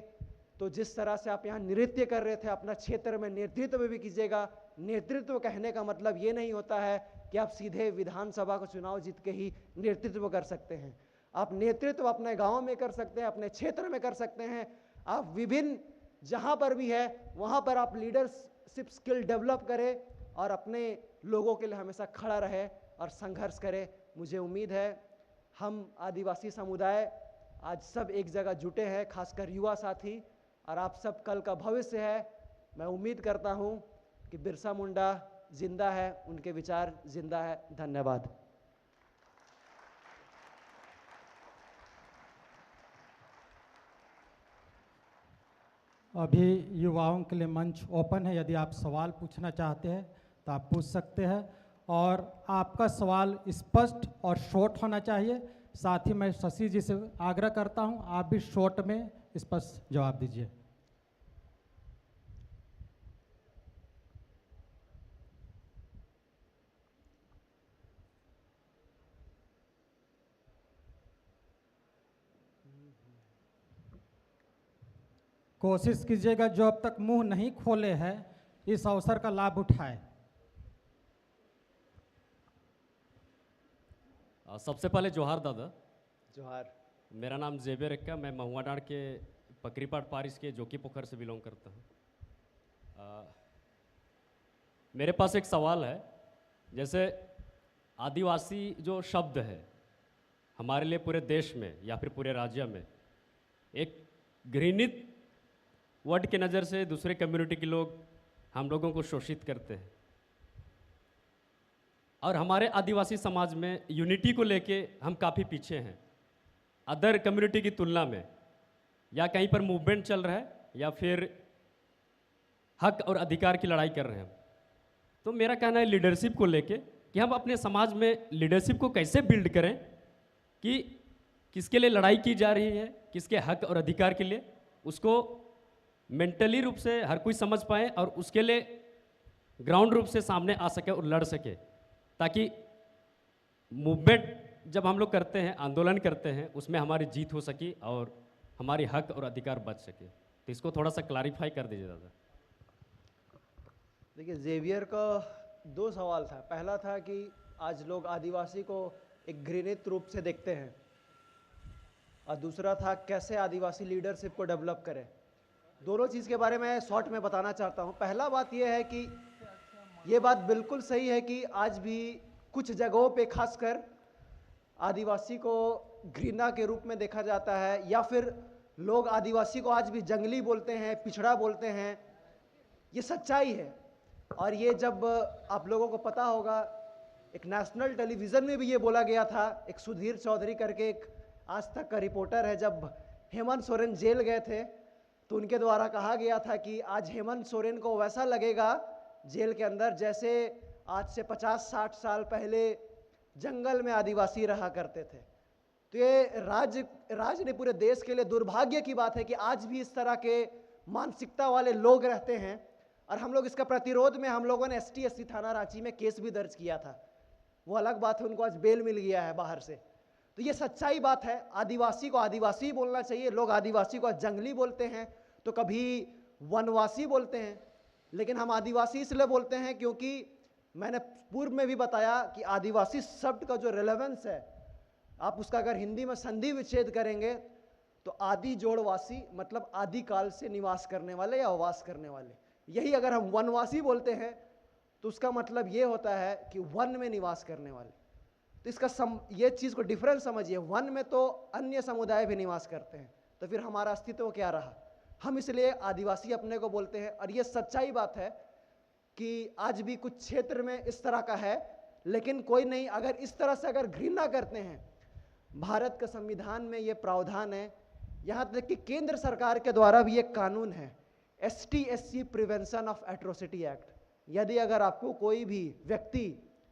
तो जिस तरह से आप यहाँ नृत्य कर रहे थे, अपना क्षेत्र में नेतृत्व भी कीजिएगा। नेतृत्व कहने का मतलब ये नहीं होता है कि आप सीधे विधानसभा को चुनाव जीत के ही नेतृत्व कर सकते हैं। आप नेतृत्व अपने गांव में कर सकते हैं, अपने क्षेत्र में कर सकते हैं। आप विभिन्न जहां पर भी है वहां पर आप लीडरशिप स्किल डेवलप करें और अपने लोगों के लिए हमेशा खड़ा रहे और संघर्ष करें। मुझे उम्मीद है हम आदिवासी समुदाय आज सब एक जगह जुटे हैं, खासकर युवा साथी, और आप सब कल का भविष्य है। मैं उम्मीद करता हूं कि बिरसा मुंडा जिंदा है, उनके विचार जिंदा है। धन्यवाद। अभी युवाओं के लिए मंच ओपन है। यदि आप सवाल पूछना चाहते हैं तो आप पूछ सकते हैं, और आपका सवाल स्पष्ट और शॉर्ट होना चाहिए। साथ ही मैं शशि जी से आग्रह करता हूं, आप भी शॉर्ट में स्पष्ट जवाब दीजिए। कोशिश कीजिएगा जो अब तक मुंह नहीं खोले हैं इस अवसर का लाभ उठाए। सबसे पहले जोहार दादा। जोहार। मेरा नाम जेबियर एक्का, मैं महुआ डांड के पकरीपाट पारिश के जोकी पोखर से बिलोंग करता हूँ। मेरे पास एक सवाल है। जैसे आदिवासी जो शब्द है हमारे लिए पूरे देश में या फिर पूरे राज्य में एक घृणित वर्ड के नज़र से दूसरे कम्युनिटी के लोग हम लोगों को शोषित करते हैं, और हमारे आदिवासी समाज में यूनिटी को लेके हम काफ़ी पीछे हैं अदर कम्युनिटी की तुलना में। या कहीं पर मूवमेंट चल रहा है या फिर हक और अधिकार की लड़ाई कर रहे हैं। तो मेरा कहना है लीडरशिप को लेके कि हम अपने समाज में लीडरशिप को कैसे बिल्ड करें कि किसके लिए लड़ाई की जा रही है, किसके हक और अधिकार के लिए, उसको मेंटली रूप से हर कोई समझ पाए और उसके लिए ग्राउंड रूप से सामने आ सके और लड़ सके, ताकि मूवमेंट जब हम लोग करते हैं, आंदोलन करते हैं, उसमें हमारी जीत हो सकी और हमारी हक और अधिकार बच सके। तो इसको थोड़ा सा क्लैरिफाई कर दीजिए दादा। देखिए, जेवियर का दो सवाल था। पहला था कि आज लोग आदिवासी को एक घृणित रूप से देखते हैं, और दूसरा था कैसे आदिवासी लीडरशिप को डेवलप करें। दोनों चीज़ के बारे में शॉर्ट में बताना चाहता हूँ। पहला बात यह है कि ये बात बिल्कुल सही है कि आज भी कुछ जगहों पे खासकर आदिवासी को घृणा के रूप में देखा जाता है, या फिर लोग आदिवासी को आज भी जंगली बोलते हैं, पिछड़ा बोलते हैं। ये सच्चाई है। और ये जब आप लोगों को पता होगा, एक नेशनल टेलीविज़न में भी ये बोला गया था। एक सुधीर चौधरी करके एक आज तक का रिपोर्टर है, जब हेमंत सोरेन जेल गए थे तो उनके द्वारा कहा गया था कि आज हेमंत सोरेन को वैसा लगेगा जेल के अंदर जैसे आज से 50-60 साल पहले जंगल में आदिवासी रहा करते थे। तो ये राज ने पूरे देश के लिए दुर्भाग्य की बात है कि आज भी इस तरह के मानसिकता वाले लोग रहते हैं। और हम लोग इसका प्रतिरोध में हम लोगों ने ST/SC थाना रांची में केस भी दर्ज किया था। वो अलग बात है, उनको आज बेल मिल गया है बाहर से। तो ये सच्चाई बात है। आदिवासी को आदिवासी बोलना चाहिए। लोग आदिवासी को आज जंगली बोलते हैं, तो कभी वनवासी बोलते हैं, लेकिन हम आदिवासी इसलिए बोलते हैं क्योंकि मैंने पूर्व में भी बताया कि आदिवासी शब्द का जो रेलेवेंस है, आप उसका अगर हिंदी में संधि विच्छेद करेंगे तो तो आदि जोड़वासी मतलब आदि काल से निवास करने वाले या वास करने वाले। यही अगर हम वनवासी बोलते हैं तो उसका मतलब ये होता है कि वन में निवास करने वाले। तो इसका ये चीज़ को डिफरेंस समझिए, वन में तो अन्य समुदाय भी निवास करते हैं, तो फिर हमारा अस्तित्व क्या रहा। हम इसलिए आदिवासी अपने को बोलते हैं, और ये सच्चाई बात है कि आज भी कुछ क्षेत्र में इस तरह का है, लेकिन कोई नहीं, अगर इस तरह से अगर घृणा करते हैं, भारत का संविधान में ये प्रावधान है, यहाँ तक कि केंद्र सरकार के द्वारा भी एक कानून है, ST/SC prevention of atrocity act. यदि अगर आपको कोई भी व्यक्ति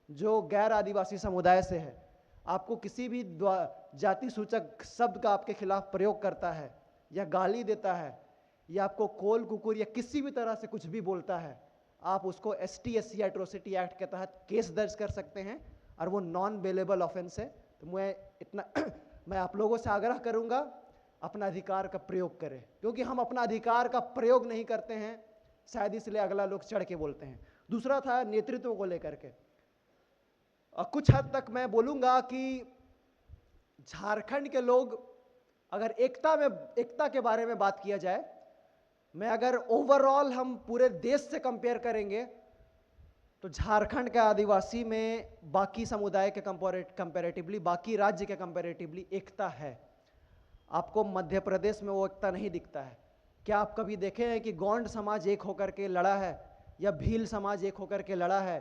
जो गैर आदिवासी समुदाय से है, आपको किसी भी जाति सूचक शब्द का आपके खिलाफ प्रयोग करता है, या गाली देता है, या आपको कोल कुकुर या किसी भी तरह से कुछ भी बोलता है, आप उसको ST/SC एट्रोसिटी एक्ट के तहत केस दर्ज कर सकते हैं, और वो नॉन बेलेबल ऑफेंस है। तो मैं आप लोगों से आग्रह करूंगा, अपना अधिकार का प्रयोग करें, क्योंकि हम अपना अधिकार का प्रयोग नहीं करते हैं, शायद इसलिए अगला लोग चढ़ के बोलते हैं। दूसरा था नेतृत्व को लेकर के, और कुछ हद तक मैं बोलूंगा कि झारखंड के लोग, अगर एकता के बारे में बात किया जाए, मैं अगर ओवरऑल हम पूरे देश से कंपेयर करेंगे तो झारखंड के आदिवासी में बाकी समुदाय के कंपैरेटिवली, बाकी राज्य के कंपैरेटिवली एकता है। आपको मध्य प्रदेश में वो एकता नहीं दिखता है। क्या आप कभी देखे हैं कि गोंड समाज एक होकर के लड़ा है, या भील समाज एक होकर के लड़ा है,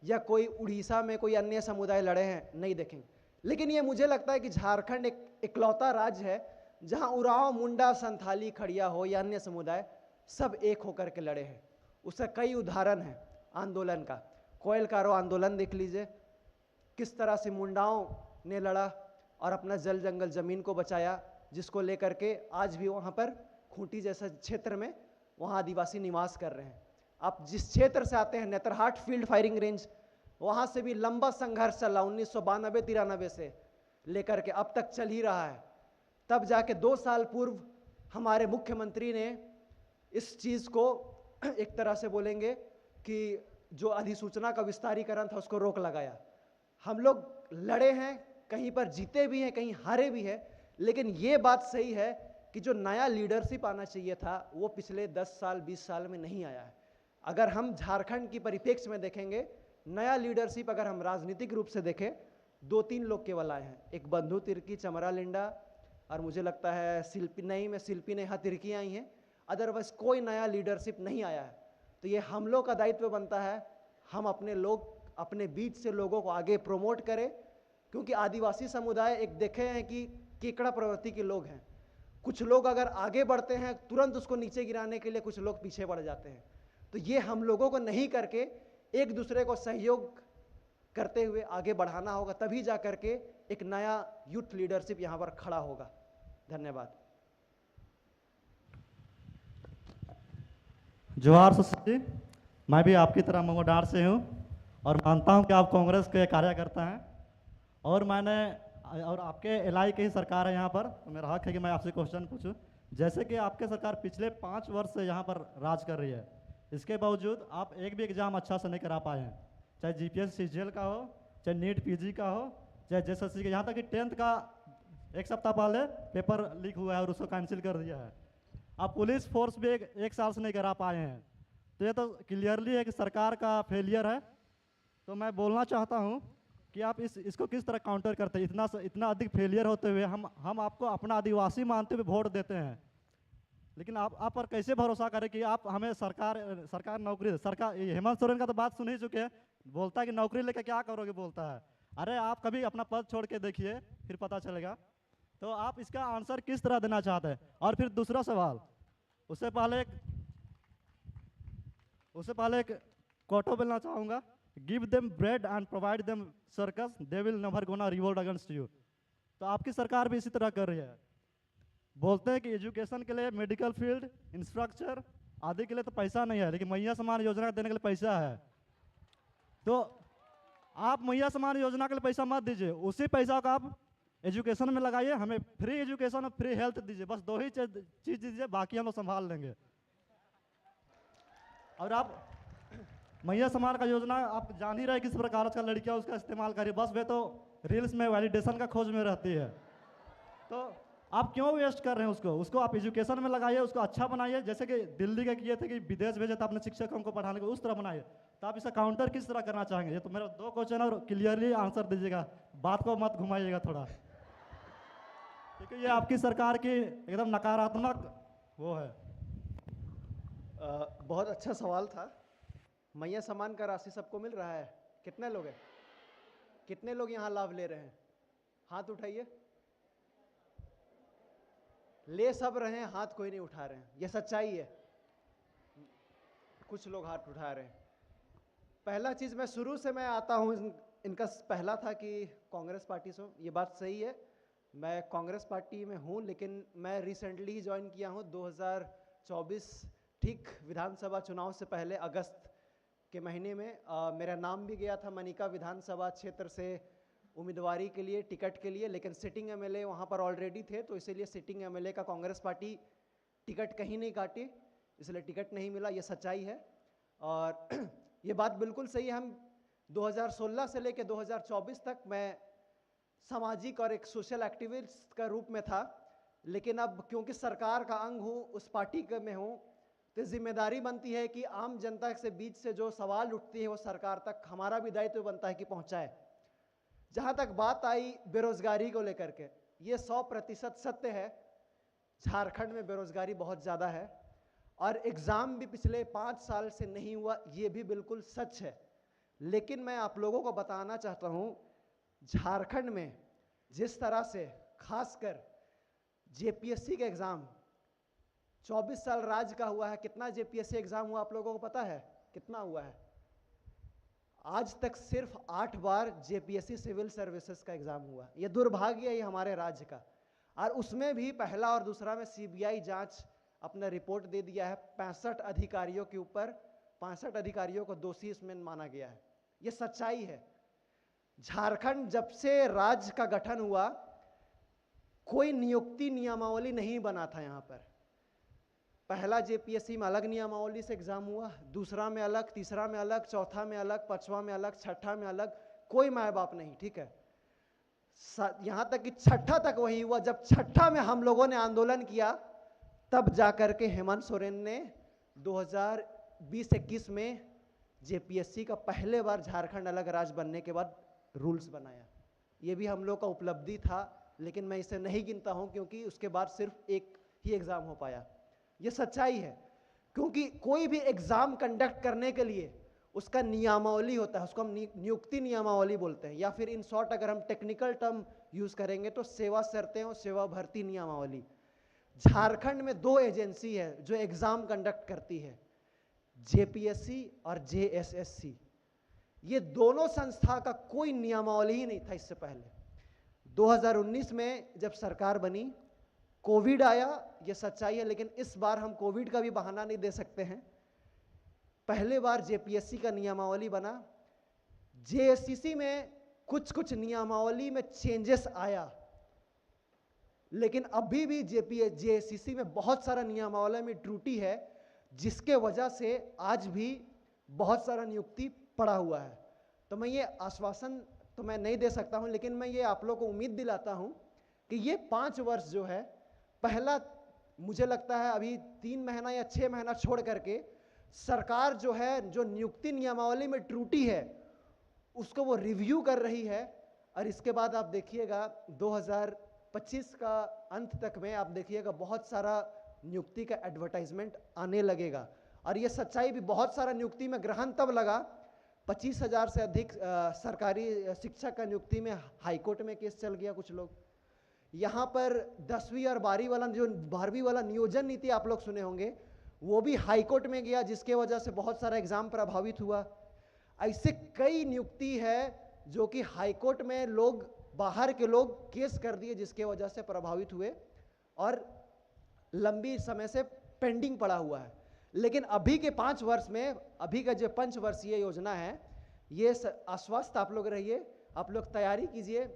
या कोई उड़ीसा में कोई अन्य समुदाय लड़े हैं? नहीं देखेंगे। लेकिन ये मुझे लगता है कि झारखंड एक इकलौता राज्य है जहां उरांव, मुंडा, संथाली, खड़िया हो या अन्य समुदाय सब एक होकर के लड़े हैं। उसका कई उदाहरण है आंदोलन का। कोयल कारो आंदोलन देख लीजिए, किस तरह से मुंडाओं ने लड़ा और अपना जल जंगल जमीन को बचाया, जिसको लेकर के आज भी वहाँ पर खूंटी जैसा क्षेत्र में वहाँ आदिवासी निवास कर रहे हैं। आप जिस क्षेत्र से आते हैं, नेतरहाट फील्ड फायरिंग रेंज, वहाँ से भी लंबा संघर्ष चला 1992-93 से लेकर के अब तक चल ही रहा है। तब जाके 2 साल पूर्व हमारे मुख्यमंत्री ने इस चीज़ को एक तरह से बोलेंगे कि जो अधिसूचना का विस्तारीकरण था उसको रोक लगाया। हम लोग लड़े हैं, कहीं पर जीते भी हैं, कहीं हारे भी हैं, लेकिन ये बात सही है कि जो नया लीडरशिप आना चाहिए था वो पिछले 10 साल 20 साल में नहीं आया है। अगर हम झारखंड की परिप्रेक्ष्य में देखेंगे, नया लीडरशिप अगर हम राजनीतिक रूप से देखें, 2-3 लोग केवल आए हैं। एक बंधु तिर्की, चमरा लिंडा, और मुझे लगता है शिल्पी ने यहाँ तिर्की आई हैं। अदरवाइज कोई नया लीडरशिप नहीं आया है। तो ये हम लोग का दायित्व बनता है, हम अपने बीच से लोगों को आगे प्रमोट करें, क्योंकि आदिवासी समुदाय एक देखे हैं कि केकड़ा प्रवृत्ति के लोग हैं। कुछ लोग अगर आगे बढ़ते हैं तुरंत उसको नीचे गिराने के लिए कुछ लोग पीछे बढ़ जाते हैं। तो ये हम लोगों को नहीं करके एक दूसरे को सहयोग करते हुए आगे बढ़ाना होगा, तभी जा करके एक नया यूथ लीडरशिप यहाँ पर खड़ा होगा। धन्यवाद। जोहार सुशील जी, मैं भी आपकी तरह मंगोडार से हूँ और मानता हूँ कि आप कांग्रेस के कार्यकर्ता हैं, और आपके एलआई की ही सरकार है यहाँ पर। तो मेरा हक है कि मैं आपसे क्वेश्चन पूछूं। जैसे कि आपके सरकार पिछले 5 वर्ष से यहाँ पर राज कर रही है, इसके बावजूद आप एक भी एग्जाम अच्छा से नहीं करा पाए हैं, चाहे जीपीएस सीजीएल का हो, चाहे नीट पीजी का हो, चाहे जेएसएससी का। यहाँ तक कि 10th का 1 सप्ताह पहले पेपर लीक हुआ है और उसको कैंसिल कर दिया है। आप पुलिस फोर्स भी एक साल से नहीं करा पाए हैं। तो ये तो क्लियरली है कि सरकार का फेलियर है। तो मैं बोलना चाहता हूँ कि आप इसको किस तरह काउंटर करते हैं? इतना अधिक फेलियर होते हुए हम आपको अपना आदिवासी मानते हुए वोट देते हैं, लेकिन आप पर कैसे भरोसा करें कि आप हमें सरकार नौकरी, हेमंत सोरेन का तो बात सुन ही चुके हैं, बोलता है कि नौकरी लेकर क्या करोगे, बोलता है। अरे आप कभी अपना पद छोड़ के देखिए, फिर पता चलेगा। तो आप इसका आंसर किस तरह देना चाहते हैं? और फिर दूसरा सवाल, उससे पहले एक कोटो बोलना चाहूँगा, give them bread and provide them circus, they will never gonna revolt against you. तो आपकी सरकार भी इसी तरह कर रही है। बोलते हैं कि एजुकेशन के लिए, मेडिकल फील्ड, इंफ्रास्ट्रक्चर आदि के लिए तो पैसा नहीं है, लेकिन मैया समान योजना देने के लिए पैसा है। तो आप मैया समान योजना के लिए पैसा मत दीजिए, उसी पैसा को आप एजुकेशन में लगाइए, हमें फ्री एजुकेशन और फ्री हेल्थ दीजिए, बस 2 ही चीज दीजिए, बाकी हम लोग संभाल लेंगे। और आप मैया समान का योजना आप जान ही रहे किस प्रकार का लड़कियां उसका इस्तेमाल करिए, बस वे तो रील्स में वैलिडेशन का खोज में रहती है। तो आप क्यों वेस्ट कर रहे हैं उसको आप एजुकेशन में लगाइए, उसको अच्छा बनाइए। जैसे कि दिल्ली के किए थे कि विदेश भेजे थे अपने शिक्षकों को पढ़ाने को, उस तरह बनाइए। तो आप इसका काउंटर किस तरह करना चाहेंगे? ये तो मेरा 2 क्वेश्चन और क्लियरली आंसर दीजिएगा, बात को मत घुमाइएगा थोड़ा, क्योंकि ये आपकी सरकार की एकदम नकारात्मक वो है। बहुत अच्छा सवाल था। मैया सम्मान का राशि सबको मिल रहा है? कितने लोग हैं? कितने लोग यहाँ लाभ ले रहे हैं? हाथ उठाइए। ले सब रहे हैं, हाथ कोई नहीं उठा रहे हैं, ये सच्चाई है। कुछ लोग हाथ उठा रहे हैं। पहला चीज, मैं शुरू से मैं आता हूँ, इनका पहला था कि कांग्रेस पार्टी से, ये बात सही है, मैं कांग्रेस पार्टी में हूँ, लेकिन मैं रिसेंटली ही ज्वाइन किया हूँ 2024 ठीक विधानसभा चुनाव से पहले अगस्त के महीने में। मेरा नाम भी गया था मनिका विधानसभा क्षेत्र से उम्मीदवारी के लिए, टिकट के लिए, लेकिन सिटिंग एमएलए वहाँ पर ऑलरेडी थे, तो इसीलिए सिटिंग एमएलए का कांग्रेस पार्टी टिकट कहीं नहीं काटी, इसलिए टिकट नहीं मिला, ये सच्चाई है। और ये बात बिल्कुल सही है, हम 2016 से लेकर 2024 तक मैं सामाजिक और एक सोशल एक्टिविस्ट का रूप में था, लेकिन अब क्योंकि सरकार का अंग हूँ, उस पार्टी में हूँ, तो जिम्मेदारी बनती है कि आम जनता से बीच से जो सवाल उठती है वो सरकार तक हमारा भी दायित्व बनता है कि पहुँचाए। जहाँ तक बात आई बेरोजगारी को लेकर के, ये 100% सत्य है, झारखंड में बेरोजगारी बहुत ज़्यादा है, और एग्ज़ाम भी पिछले 5 साल से नहीं हुआ, ये भी बिल्कुल सच है। लेकिन मैं आप लोगों को बताना चाहता हूँ, झारखंड में जिस तरह से खासकर जेपीएससी का एग्ज़ाम 24 साल राज का हुआ है, कितना जेपीएससी एग्ज़ाम हुआ आप लोगों को पता है? कितना हुआ है? आज तक सिर्फ 8 बार जेपीएससी सिविल सर्विसेज का एग्ज़ाम हुआ। ये दुर्भाग्य है हमारे राज्य का, और उसमें भी पहला और दूसरा में सीबीआई जांच अपना रिपोर्ट दे दिया है। 65 अधिकारियों के ऊपर 65 अधिकारियों को दोषी इसमें माना गया है, ये सच्चाई है। झारखंड जब से राज्य का गठन हुआ, कोई नियुक्ति नियमावली नहीं बना था यहाँ पर। पहला जेपीएससी में अलग नियमावली से एग्जाम हुआ, दूसरा में अलग, तीसरा में अलग, चौथा में अलग, पांचवा में अलग, छठा में अलग, कोई माए बाप नहीं, ठीक है। यहाँ तक कि छठा तक वही हुआ। जब छठा में हम लोगों ने आंदोलन किया, तब जाकर के हेमंत सोरेन ने 2020-21 में जेपीएससी का पहले बार झारखंड अलग राज्य बनने के बाद रूल्स बनाया। ये भी हम लोग का उपलब्धि था, लेकिन मैं इसे नहीं गिनता हूँ क्योंकि उसके बाद सिर्फ एक ही एग्ज़ाम हो पाया। ये सच्चाई है, क्योंकि कोई भी एग्ज़ाम कंडक्ट करने के लिए उसका नियमावली होता है, उसको हम नियुक्ति नियमावली बोलते हैं, या फिर इन शॉर्ट अगर हम टेक्निकल टर्म यूज़ करेंगे तो सेवा शर्तें और सेवा भर्ती नियमावली। झारखंड में 2 एजेंसी है जो एग्ज़ाम कंडक्ट करती है, जेपीएससी और जेएसएससी। ये दोनों संस्था का कोई नियमावली ही नहीं था इससे पहले। 2019 में जब सरकार बनी, कोविड आया, ये सच्चाई है, लेकिन इस बार हम कोविड का भी बहाना नहीं दे सकते हैं। पहले बार जेपीएससी का नियमावली बना, जेएससीसी में कुछ नियमावली में चेंजेस आया, लेकिन अभी भी जेएससीसी में बहुत सारा नियमावली में त्रुटि है, जिसके वजह से आज भी बहुत सारा नियुक्ति पड़ा हुआ है। तो मैं ये आश्वासन तो मैं नहीं दे सकता हूं, लेकिन मैं ये आप लोगों को उम्मीद दिलाता हूं कि ये 5 वर्ष जो है, पहला मुझे लगता है अभी 3 महीना या 6 महीना छोड़ करके सरकार जो है, जो नियुक्ति नियमावली में त्रुटि है उसको वो रिव्यू कर रही है, और इसके बाद आप देखिएगा 2025 का अंत तक में आप देखिएगा बहुत सारा नियुक्ति का एडवर्टाइजमेंट आने लगेगा। और ये सच्चाई भी, बहुत सारा नियुक्ति में ग्रहण तब लगा, 25,000 से अधिक सरकारी शिक्षक का नियुक्ति में हाईकोर्ट में केस चल गया। कुछ लोग यहाँ पर 10वीं और 12वीं वाला नियोजन नीति आप लोग सुने होंगे, वो भी हाईकोर्ट में गया, जिसके वजह से बहुत सारा एग्जाम प्रभावित हुआ। ऐसे कई नियुक्ति है जो कि हाईकोर्ट में लोग, बाहर के लोग केस कर दिए, जिसके वजह से प्रभावित हुए और लंबी समय से पेंडिंग पड़ा हुआ है। लेकिन अभी के 5 वर्ष में, अभी का जो 5 वर्षीय योजना है, ये आश्वस्त आप लोग रहिए, आप लोग तैयारी कीजिए,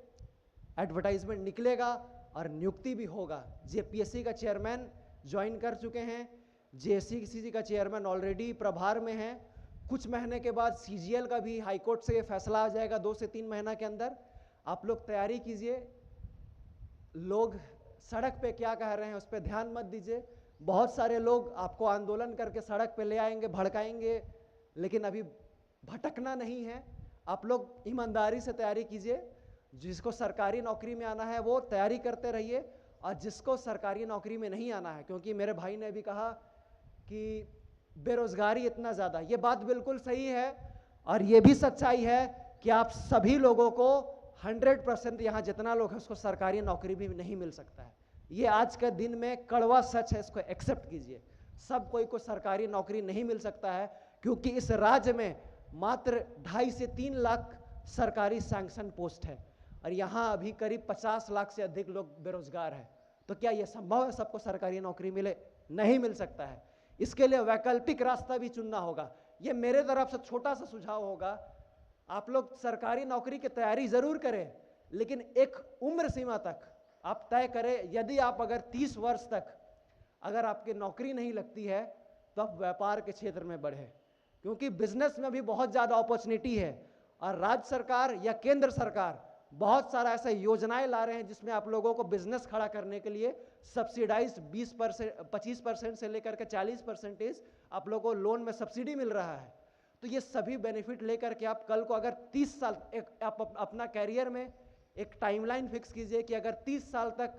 एडवर्टाइजमेंट निकलेगा और नियुक्ति भी होगा। जेपीएससी का चेयरमैन ज्वाइन कर चुके हैं, जेएससीसी का चेयरमैन ऑलरेडी प्रभार में है। कुछ महीने के बाद सीजीएल का भी हाईकोर्ट से फैसला आ जाएगा 2 से 3 महीना के अंदर। आप लोग तैयारी कीजिए, लोग सड़क पे क्या कह रहे हैं उस पर ध्यान मत दीजिए। बहुत सारे लोग आपको आंदोलन करके सड़क पे ले आएंगे, भड़काएंगे, लेकिन अभी भटकना नहीं है। आप लोग ईमानदारी से तैयारी कीजिए। जिसको सरकारी नौकरी में आना है वो तैयारी करते रहिए, और जिसको सरकारी नौकरी में नहीं आना है, क्योंकि मेरे भाई ने भी कहा कि बेरोजगारी इतना ज़्यादा, ये बात बिल्कुल सही है। और ये भी सच्चाई है कि आप सभी लोगों को 100% यहाँ जितना लोग हैं उसको सरकारी नौकरी भी नहीं मिल सकता है। ये आज के दिन में कड़वा सच है, इसको एक्सेप्ट कीजिए। सब कोई को सरकारी नौकरी नहीं मिल सकता है, क्योंकि इस राज्य में मात्र 2.5 से 3 लाख सरकारी सैंक्शन पोस्ट है, और यहाँ अभी करीब 50 लाख से अधिक लोग बेरोजगार हैं। तो क्या यह संभव है सबको सरकारी नौकरी मिले? नहीं मिल सकता है। इसके लिए वैकल्पिक रास्ता भी चुनना होगा। ये मेरे तरफ से छोटा सा सुझाव होगा। आप लोग सरकारी नौकरी की तैयारी जरूर करें, लेकिन एक उम्र सीमा तक आप तय करें। यदि आप अगर 30 वर्ष तक अगर आपकी नौकरी नहीं लगती है तो आप व्यापार के क्षेत्र में बढ़े, क्योंकि बिजनेस में भी बहुत ज़्यादा अपॉर्चुनिटी है। और राज्य सरकार या केंद्र सरकार बहुत सारा ऐसा योजनाएं ला रहे हैं जिसमें आप लोगों को बिजनेस खड़ा करने के लिए सब्सिडाइज 25% से लेकर के 40% आप लोगों को लोन में सब्सिडी मिल रहा है। तो ये सभी बेनिफिट लेकर के आप कल को अगर 30 साल आप अपना कैरियर में एक टाइमलाइन फिक्स कीजिए कि अगर 30 साल तक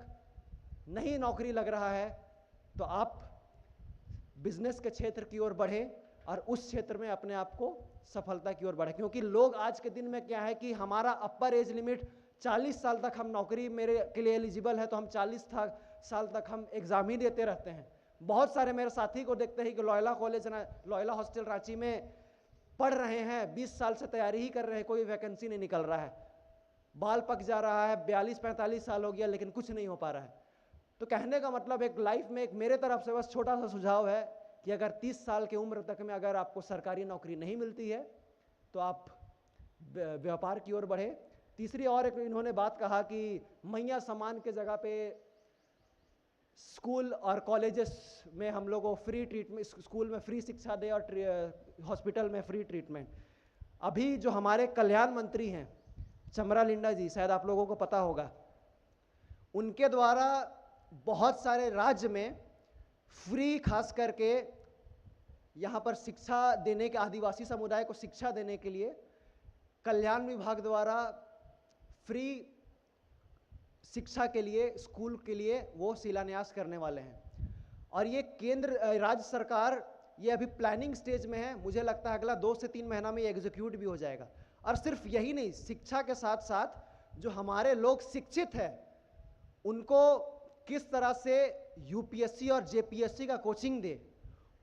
नहीं नौकरी लग रहा है तो आप बिजनेस के क्षेत्र की ओर बढ़े और उस क्षेत्र में अपने आप को सफलता की ओर बढ़े। क्योंकि लोग आज के दिन में क्या है कि हमारा अपर एज लिमिट 40 साल तक हम नौकरी मेरे के लिए एलिजिबल है, तो हम 40 साल तक हम एग्जाम ही देते रहते हैं। बहुत सारे मेरे साथी को देखते हैं कि लॉयला हॉस्टल रांची में पढ़ रहे हैं, 20 साल से तैयारी ही कर रहे हैं, कोई वैकेंसी नहीं निकल रहा है, बाल पक जा रहा है, 42-45 साल हो गया लेकिन कुछ नहीं हो पा रहा है। तो कहने का मतलब एक लाइफ में एक मेरे तरफ से बस छोटा सा सुझाव है कि अगर 30 साल की उम्र तक में अगर आपको सरकारी नौकरी नहीं मिलती है तो आप व्यापार की ओर बढ़े। तीसरी और एक इन्होंने बात कहा कि मैया सम्मान के जगह पे स्कूल और कॉलेजेस में हम लोग को फ्री ट्रीटमेंट, स्कूल में फ्री शिक्षा दे और हॉस्पिटल में फ्री ट्रीटमेंट। अभी जो हमारे कल्याण मंत्री हैं चमरा लिंडा जी, शायद आप लोगों को पता होगा, उनके द्वारा बहुत सारे राज्य में फ्री खास करके यहाँ पर शिक्षा देने के, आदिवासी समुदाय को शिक्षा देने के लिए कल्याण विभाग द्वारा फ्री शिक्षा के लिए स्कूल के लिए वो शिलान्यास करने वाले हैं। और ये केंद्र राज्य सरकार ये अभी प्लानिंग स्टेज में है, मुझे लगता है अगला 2 से 3 महीना में ये एग्जीक्यूट भी हो जाएगा। और सिर्फ यही नहीं, शिक्षा के साथ साथ जो हमारे लोग शिक्षित हैं उनको किस तरह से यूपीएससी और जेपीएससी का कोचिंग दे,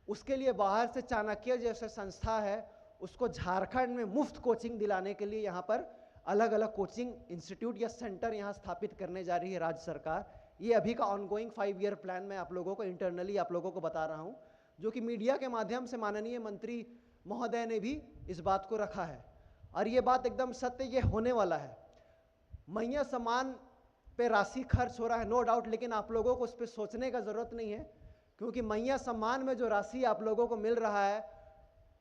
उसके लिए बाहर से चाणक्य जैसे संस्था है उसको झारखंड में मुफ्त कोचिंग दिलाने के लिए यहाँ पर अलग अलग कोचिंग इंस्टीट्यूट या सेंटर यहाँ स्थापित करने जा रही है राज्य सरकार। ये अभी का ऑनगोइंग 5 ईयर प्लान मैं आप लोगों को इंटरनली आप लोगों को बता रहा हूँ, जो कि मीडिया के माध्यम से माननीय मंत्री महोदय ने भी इस बात को रखा है। और ये बात एकदम सत्य, ये होने वाला है। मैया सम्मान पे राशि खर्च हो रहा है नो डाउट, लेकिन आप लोगों को उस पर सोचने का ज़रूरत नहीं है, क्योंकि मैया सम्मान में जो राशि आप लोगों को मिल रहा है,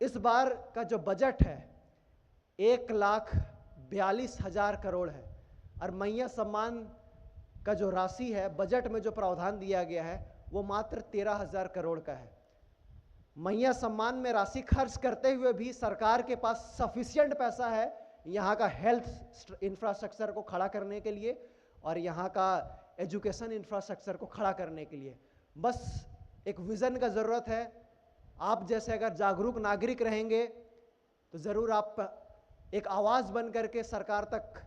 इस बार का जो बजट है 1,42,000 करोड़ है। और मैया सम्मान का जो राशि है बजट में जो प्रावधान दिया गया है वो मात्र 13,000 करोड़ का है। मैया सम्मान में राशि खर्च करते हुए भी सरकार के पास सफिशिएंट पैसा है यहाँ का हेल्थ इंफ्रास्ट्रक्चर को खड़ा करने के लिए और यहाँ का एजुकेशन इंफ्रास्ट्रक्चर को खड़ा करने के लिए। बस एक विज़न का ज़रूरत है। आप जैसे अगर जागरूक नागरिक रहेंगे तो ज़रूर आप एक आवाज़ बन करके सरकार तक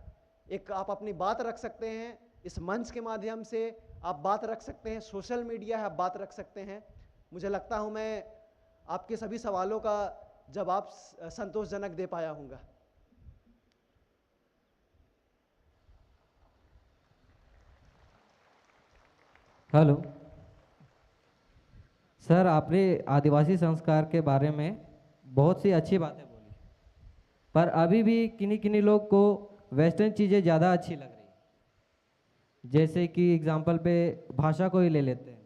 एक आप अपनी बात रख सकते हैं। इस मंच के माध्यम से आप बात रख सकते हैं, सोशल मीडिया है आप बात रख सकते हैं। मुझे लगता हूँ मैं आपके सभी सवालों का जवाब संतोषजनक दे पाया हूँगा। हेलो सर, आपने आदिवासी संस्कार के बारे में बहुत सी अच्छी बातें बोली, पर अभी भी किन्हीं किन्हीं लोग को वेस्टर्न चीज़ें ज़्यादा अच्छी लग रही, जैसे कि एग्जांपल पे भाषा को ही ले लेते हैं।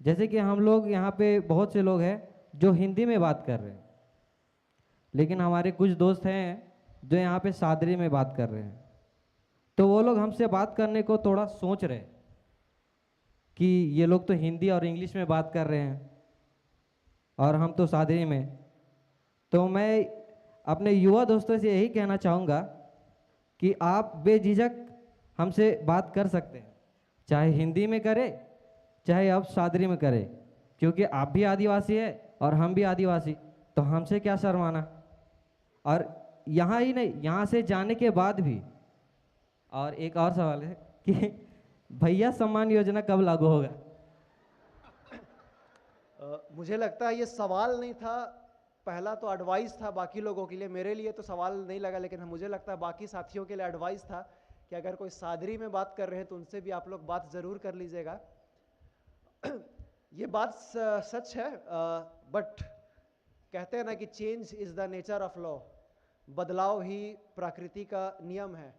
जैसे कि हम लोग यहाँ पे बहुत से लोग हैं जो हिंदी में बात कर रहे हैं, लेकिन हमारे कुछ दोस्त हैं जो यहाँ पे सादरी में बात कर रहे हैं, तो वो लोग हमसे बात करने को थोड़ा सोच रहे हैं कि ये लोग तो हिंदी और इंग्लिश में बात कर रहे हैं और हम तो सादरी में। तो मैं अपने युवा दोस्तों से यही कहना चाहूँगा कि आप बेझिझक हमसे बात कर सकते हैं, चाहे हिंदी में करें चाहे आप सादरी में करें, क्योंकि आप भी आदिवासी है और हम भी आदिवासी, तो हमसे क्या शर्माना। और यहाँ ही नहीं, यहाँ से जाने के बाद भी और एक और सवाल है कि भैया सम्मान योजना कब लागू होगा? मुझे लगता है ये सवाल नहीं था, पहला तो एडवाइस था बाकी लोगों के लिए, मेरे लिए तो सवाल नहीं लगा, लेकिन मुझे लगता है बाकी साथियों के लिए एडवाइस था कि अगर कोई सादरी में बात कर रहे हैं तो उनसे भी आप लोग बात ज़रूर कर लीजिएगा। ये बात सच है, बट कहते हैं ना कि change is the nature of law, बदलाव ही प्रकृति का नियम है।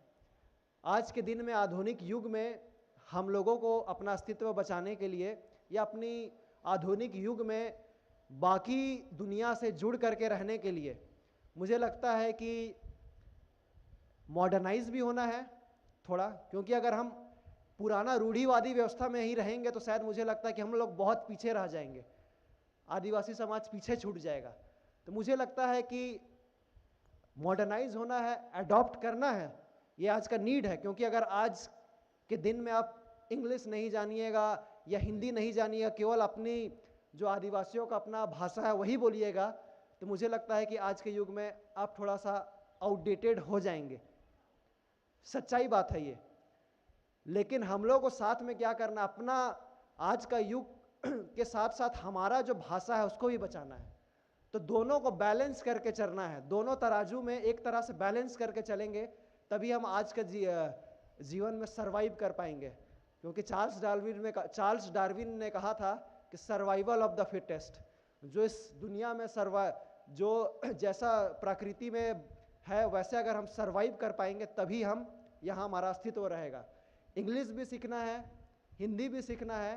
आज के दिन में, आधुनिक युग में, हम लोगों को अपना अस्तित्व बचाने के लिए या अपनी आधुनिक युग में बाकी दुनिया से जुड़ करके रहने के लिए मुझे लगता है कि मॉडर्नाइज भी होना है थोड़ा, क्योंकि अगर हम पुराना रूढ़िवादी व्यवस्था में ही रहेंगे तो शायद मुझे लगता है कि हम लोग बहुत पीछे रह जाएंगे, आदिवासी समाज पीछे छूट जाएगा। तो मुझे लगता है कि मॉडर्नाइज होना है, अडॉप्ट करना है, ये आज का नीड है। क्योंकि अगर आज के दिन में आप इंग्लिश नहीं जानिएगा या हिंदी नहीं जानिएगा, केवल अपनी जो आदिवासियों का अपना भाषा है वही बोलिएगा, तो मुझे लगता है कि आज के युग में आप थोड़ा सा आउटडेटेड हो जाएंगे। सच्चाई बात है ये। लेकिन हम लोग को साथ में क्या करना, अपना आज का युग के साथ साथ हमारा जो भाषा है उसको भी बचाना है। तो दोनों को बैलेंस करके चलना है, दोनों तराजू में एक तरह से बैलेंस करके चलेंगे, तभी हम आज के जीवन में सरवाइव कर पाएंगे। क्योंकि चार्ल्स डार्विन ने कहा था कि सर्वाइवल ऑफ द फिटेस्ट, जो इस दुनिया में जो जैसा प्रकृति में है वैसे अगर हम सरवाइव कर पाएंगे तभी हम यहाँ हमारा अस्तित्व रहेगा। इंग्लिश भी सीखना है, हिंदी भी सीखना है,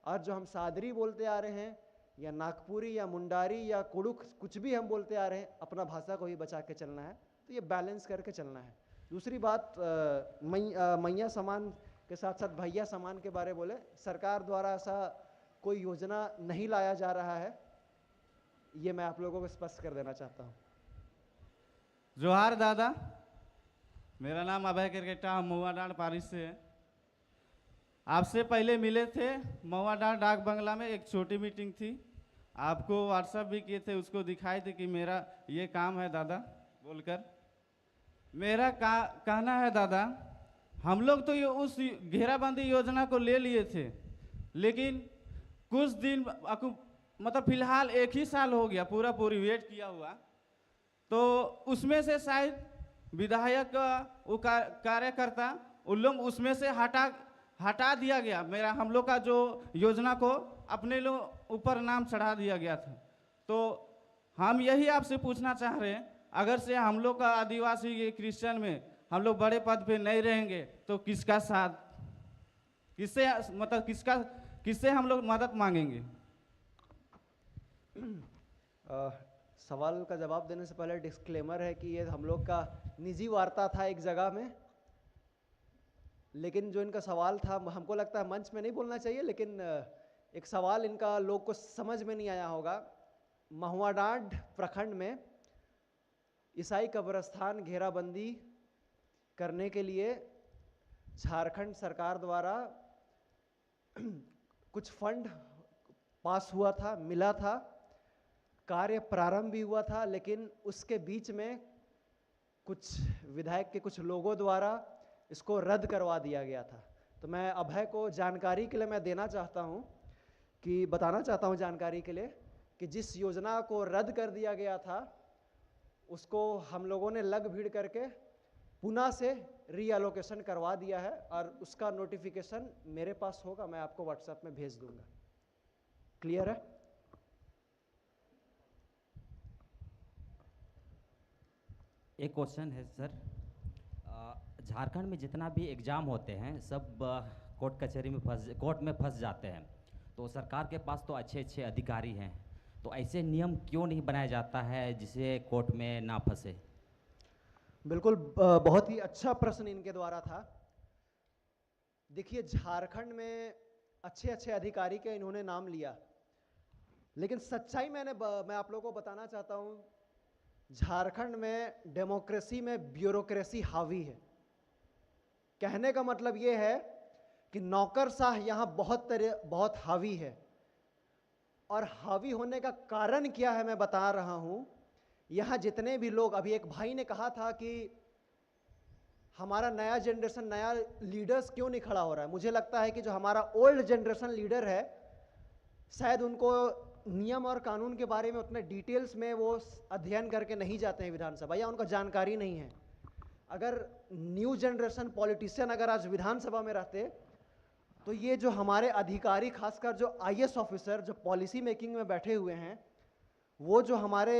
और जो हम सादरी बोलते आ रहे हैं या नागपुरी या मुंडारी या कुड़ुख कुछ भी हम बोलते आ रहे हैं, अपना भाषा को ही बचा के चलना है। तो ये बैलेंस करके चलना है। दूसरी बात, मैया समान के साथ साथ भैया समान के बारे बोले, सरकार द्वारा ऐसा कोई योजना नहीं लाया जा रहा है, ये मैं आप लोगों को स्पष्ट कर देना चाहता हूँ। जोहार दादा, मेरा नाम अभय केरकेटा, हम महुआडांड पारिश से है। आपसे पहले मिले थे महुआडांड डाक बंगला में, एक छोटी मीटिंग थी, आपको व्हाट्सएप भी किए थे, उसको दिखाए थे कि मेरा ये काम है दादा बोलकर। मेरा कहना है दादा, हम लोग तो ये उस घेराबंदी योजना को ले लिए थे, लेकिन कुछ दिन मतलब फिलहाल 1 ही साल हो गया पूरी वेट किया हुआ, तो उसमें से शायद विधायक वो कार्यकर्ता उन लोग उसमें से हटा दिया गया। हम लोग का जो योजना को अपने लोग ऊपर नाम चढ़ा दिया गया था। तो हम यही आपसे पूछना चाह रहे हैं, अगर से हम लोग का आदिवासी ये क्रिश्चियन में हम लोग बड़े पद पे नहीं रहेंगे तो किसका साथ, किससे हम लोग मदद मांगेंगे? सवाल का जवाब देने से पहले डिस्क्लेमर है कि ये हम लोग का निजी वार्ता था एक जगह में, लेकिन जो इनका सवाल था हमको लगता है मंच में नहीं बोलना चाहिए, लेकिन एक सवाल इनका लोग को समझ में नहीं आया होगा। महुआडांड प्रखंड में ईसाई कब्रस्तान घेराबंदी करने के लिए झारखंड सरकार द्वारा कुछ फंड पास हुआ था, मिला था, कार्य प्रारंभ भी हुआ था, लेकिन उसके बीच में कुछ विधायक के कुछ लोगों द्वारा इसको रद्द करवा दिया गया था। तो मैं अभय को जानकारी के लिए मैं देना चाहता हूँ कि बताना चाहता हूँ जानकारी के लिए कि जिस योजना को रद्द कर दिया गया था उसको हम लोगों ने लग भीड़ करके पुनः से रीअलोकेशन करवा दिया है, और उसका नोटिफिकेशन मेरे पास होगा, मैं आपको व्हाट्सएप में भेज दूंगा। क्लियर है? एक क्वेश्चन है सर, झारखंड में जितना भी एग्ज़ाम होते हैं सब कोर्ट में फंस जाते हैं, तो सरकार के पास तो अच्छे अधिकारी हैं, तो ऐसे नियम क्यों नहीं बनाया जाता है जिसे कोर्ट में ना फंसे? बिल्कुल, बहुत ही अच्छा प्रश्न इनके द्वारा था। देखिए, झारखंड में अच्छे अच्छे अधिकारी के इन्होंने नाम लिया, लेकिन सच्चाई मैं आप लोगों को बताना चाहता हूँ, झारखंड में डेमोक्रेसी में ब्यूरोक्रेसी हावी है। कहने का मतलब ये है कि नौकरशाह यहाँ बहुत हावी है। और हावी होने का कारण क्या है मैं बता रहा हूँ। यहाँ जितने भी लोग, अभी एक भाई ने कहा था कि हमारा नया जनरेशन, नया लीडर्स क्यों नहीं खड़ा हो रहा है। मुझे लगता है कि जो हमारा ओल्ड जनरेशन लीडर है, शायद उनको नियम और कानून के बारे में उतने डिटेल्स में वो अध्ययन करके नहीं जाते हैं विधानसभा, या उनको जानकारी नहीं है। अगर न्यू जनरेशन पॉलिटिशियन अगर आज विधानसभा में रहते, तो ये जो हमारे अधिकारी, खासकर जो आईएएस ऑफिसर जो पॉलिसी मेकिंग में बैठे हुए हैं, वो जो हमारे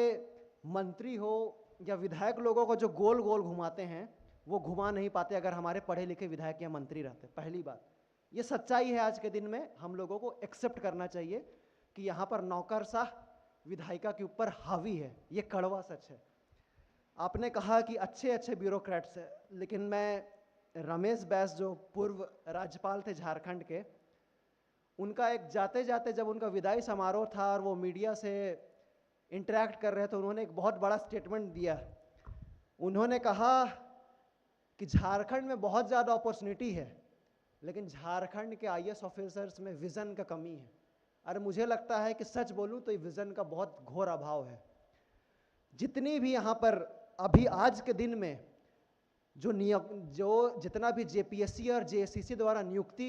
मंत्री हो या विधायक लोगों को जो गोल गोल घुमाते हैं, वो घुमा नहीं पाते अगर हमारे पढ़े लिखे विधायक या मंत्री रहते। पहली बात, ये सच्चाई है आज के दिन में, हम लोगों को एक्सेप्ट करना चाहिए कि यहाँ पर नौकरशाह विधायिका के ऊपर हावी है, ये कड़वा सच है। आपने कहा कि अच्छे अच्छे ब्यूरोक्रेट्स हैं, लेकिन मैं रमेश बैस जो पूर्व राज्यपाल थे झारखंड के, उनका एक जाते जाते जब उनका विदाई समारोह था और वो मीडिया से इंटरेक्ट कर रहे थे, उन्होंने एक बहुत बड़ा स्टेटमेंट दिया। उन्होंने कहा कि झारखंड में बहुत ज़्यादा अपॉर्चुनिटी है, लेकिन झारखंड के आईएएस ऑफिसर्स में विज़न का कमी है। अरे मुझे लगता है कि सच बोलूं तो ये विज़न का बहुत घोर अभाव है। जितनी भी यहाँ पर अभी आज के दिन में जो जितना भी जेपीएससी और जेएससीसी द्वारा नियुक्ति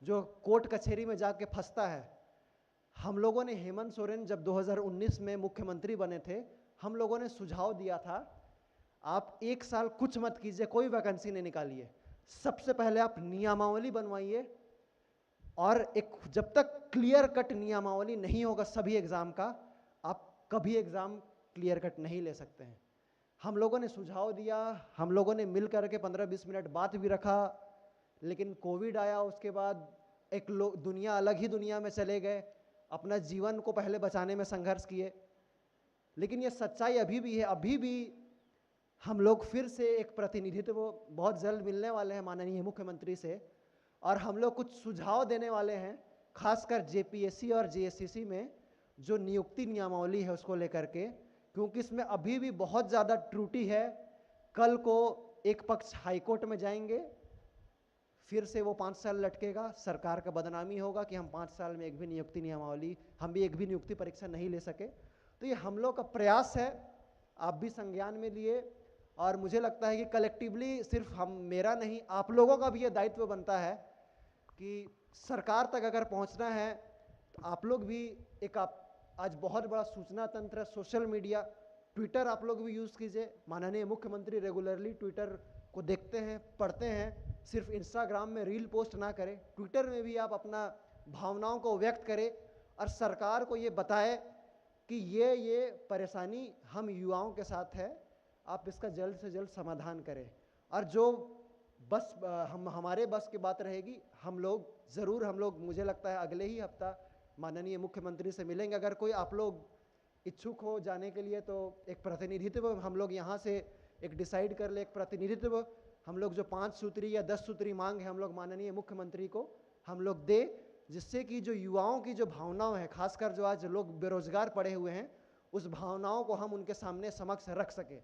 जो कोर्ट कचहरी में जाके फंसता है, हम लोगों ने, हेमंत सोरेन जब 2019 में मुख्यमंत्री बने थे, हम लोगों ने सुझाव दिया था, आप एक साल कुछ मत कीजिए, कोई वैकेंसी नहीं निकालिए, सबसे पहले आप नियमावली बनवाइए, और एक जब तक क्लियर कट नियमावली नहीं होगा सभी एग्ज़ाम का, आप कभी एग्ज़ाम क्लियर कट नहीं ले सकते हैं। हम लोगों ने सुझाव दिया, हम लोगों ने मिल करके 15-20 मिनट बात भी रखा, लेकिन कोविड आया, उसके बाद एक लोग दुनिया, अलग ही दुनिया में चले गए, अपना जीवन को पहले बचाने में संघर्ष किए। लेकिन ये सच्चाई अभी भी है, अभी भी हम लोग फिर से एक प्रतिनिधित्व बहुत जल्द मिलने वाले हैं माननीय मुख्यमंत्री से, और हम लोग कुछ सुझाव देने वाले हैं, खासकर जेपीएससी और जेएससीसी में जो नियुक्ति नियमावली है उसको लेकर के, क्योंकि इसमें अभी भी बहुत ज़्यादा त्रुटि है। कल को एक पक्ष हाईकोर्ट में जाएंगे, फिर से वो 5 साल लटकेगा, सरकार का बदनामी होगा कि हम 5 साल में एक भी नियुक्ति नियमावली, हम भी एक भी नियुक्ति परीक्षा नहीं ले सके। तो ये हम लोग का प्रयास है, आप भी संज्ञान में लिए, और मुझे लगता है कि कलेक्टिवली सिर्फ हम, मेरा नहीं, आप लोगों का भी ये दायित्व बनता है कि सरकार तक अगर पहुंचना है तो आप लोग भी एक, आज बहुत बड़ा सूचना तंत्र है, सोशल मीडिया, ट्विटर आप लोग भी यूज़ कीजिए। माननीय मुख्यमंत्री रेगुलरली ट्विटर को देखते हैं, पढ़ते हैं, सिर्फ इंस्टाग्राम में रील पोस्ट ना करें, ट्विटर में भी आप अपना भावनाओं को व्यक्त करें, और सरकार को ये बताएं कि ये परेशानी हम युवाओं के साथ है, आप इसका जल्द से जल्द समाधान करें। और जो बस हमारे बस की बात रहेगी, हम लोग मुझे लगता है अगले ही हफ्ता माननीय मुख्यमंत्री से मिलेंगे। अगर कोई आप लोग इच्छुक हो जाने के लिए, तो एक प्रतिनिधित्व हम लोग यहाँ से एक डिसाइड कर ले, एक प्रतिनिधित्व हम लोग जो 5 सूत्री या 10 सूत्री मांग है, हम लोग माननीय मुख्यमंत्री को हम लोग दे, जिससे कि जो युवाओं की जो भावनाएं हैं, खासकर जो आज लोग बेरोजगार पड़े हुए हैं, उस भावनाओं को हम उनके सामने समक्ष रख सके।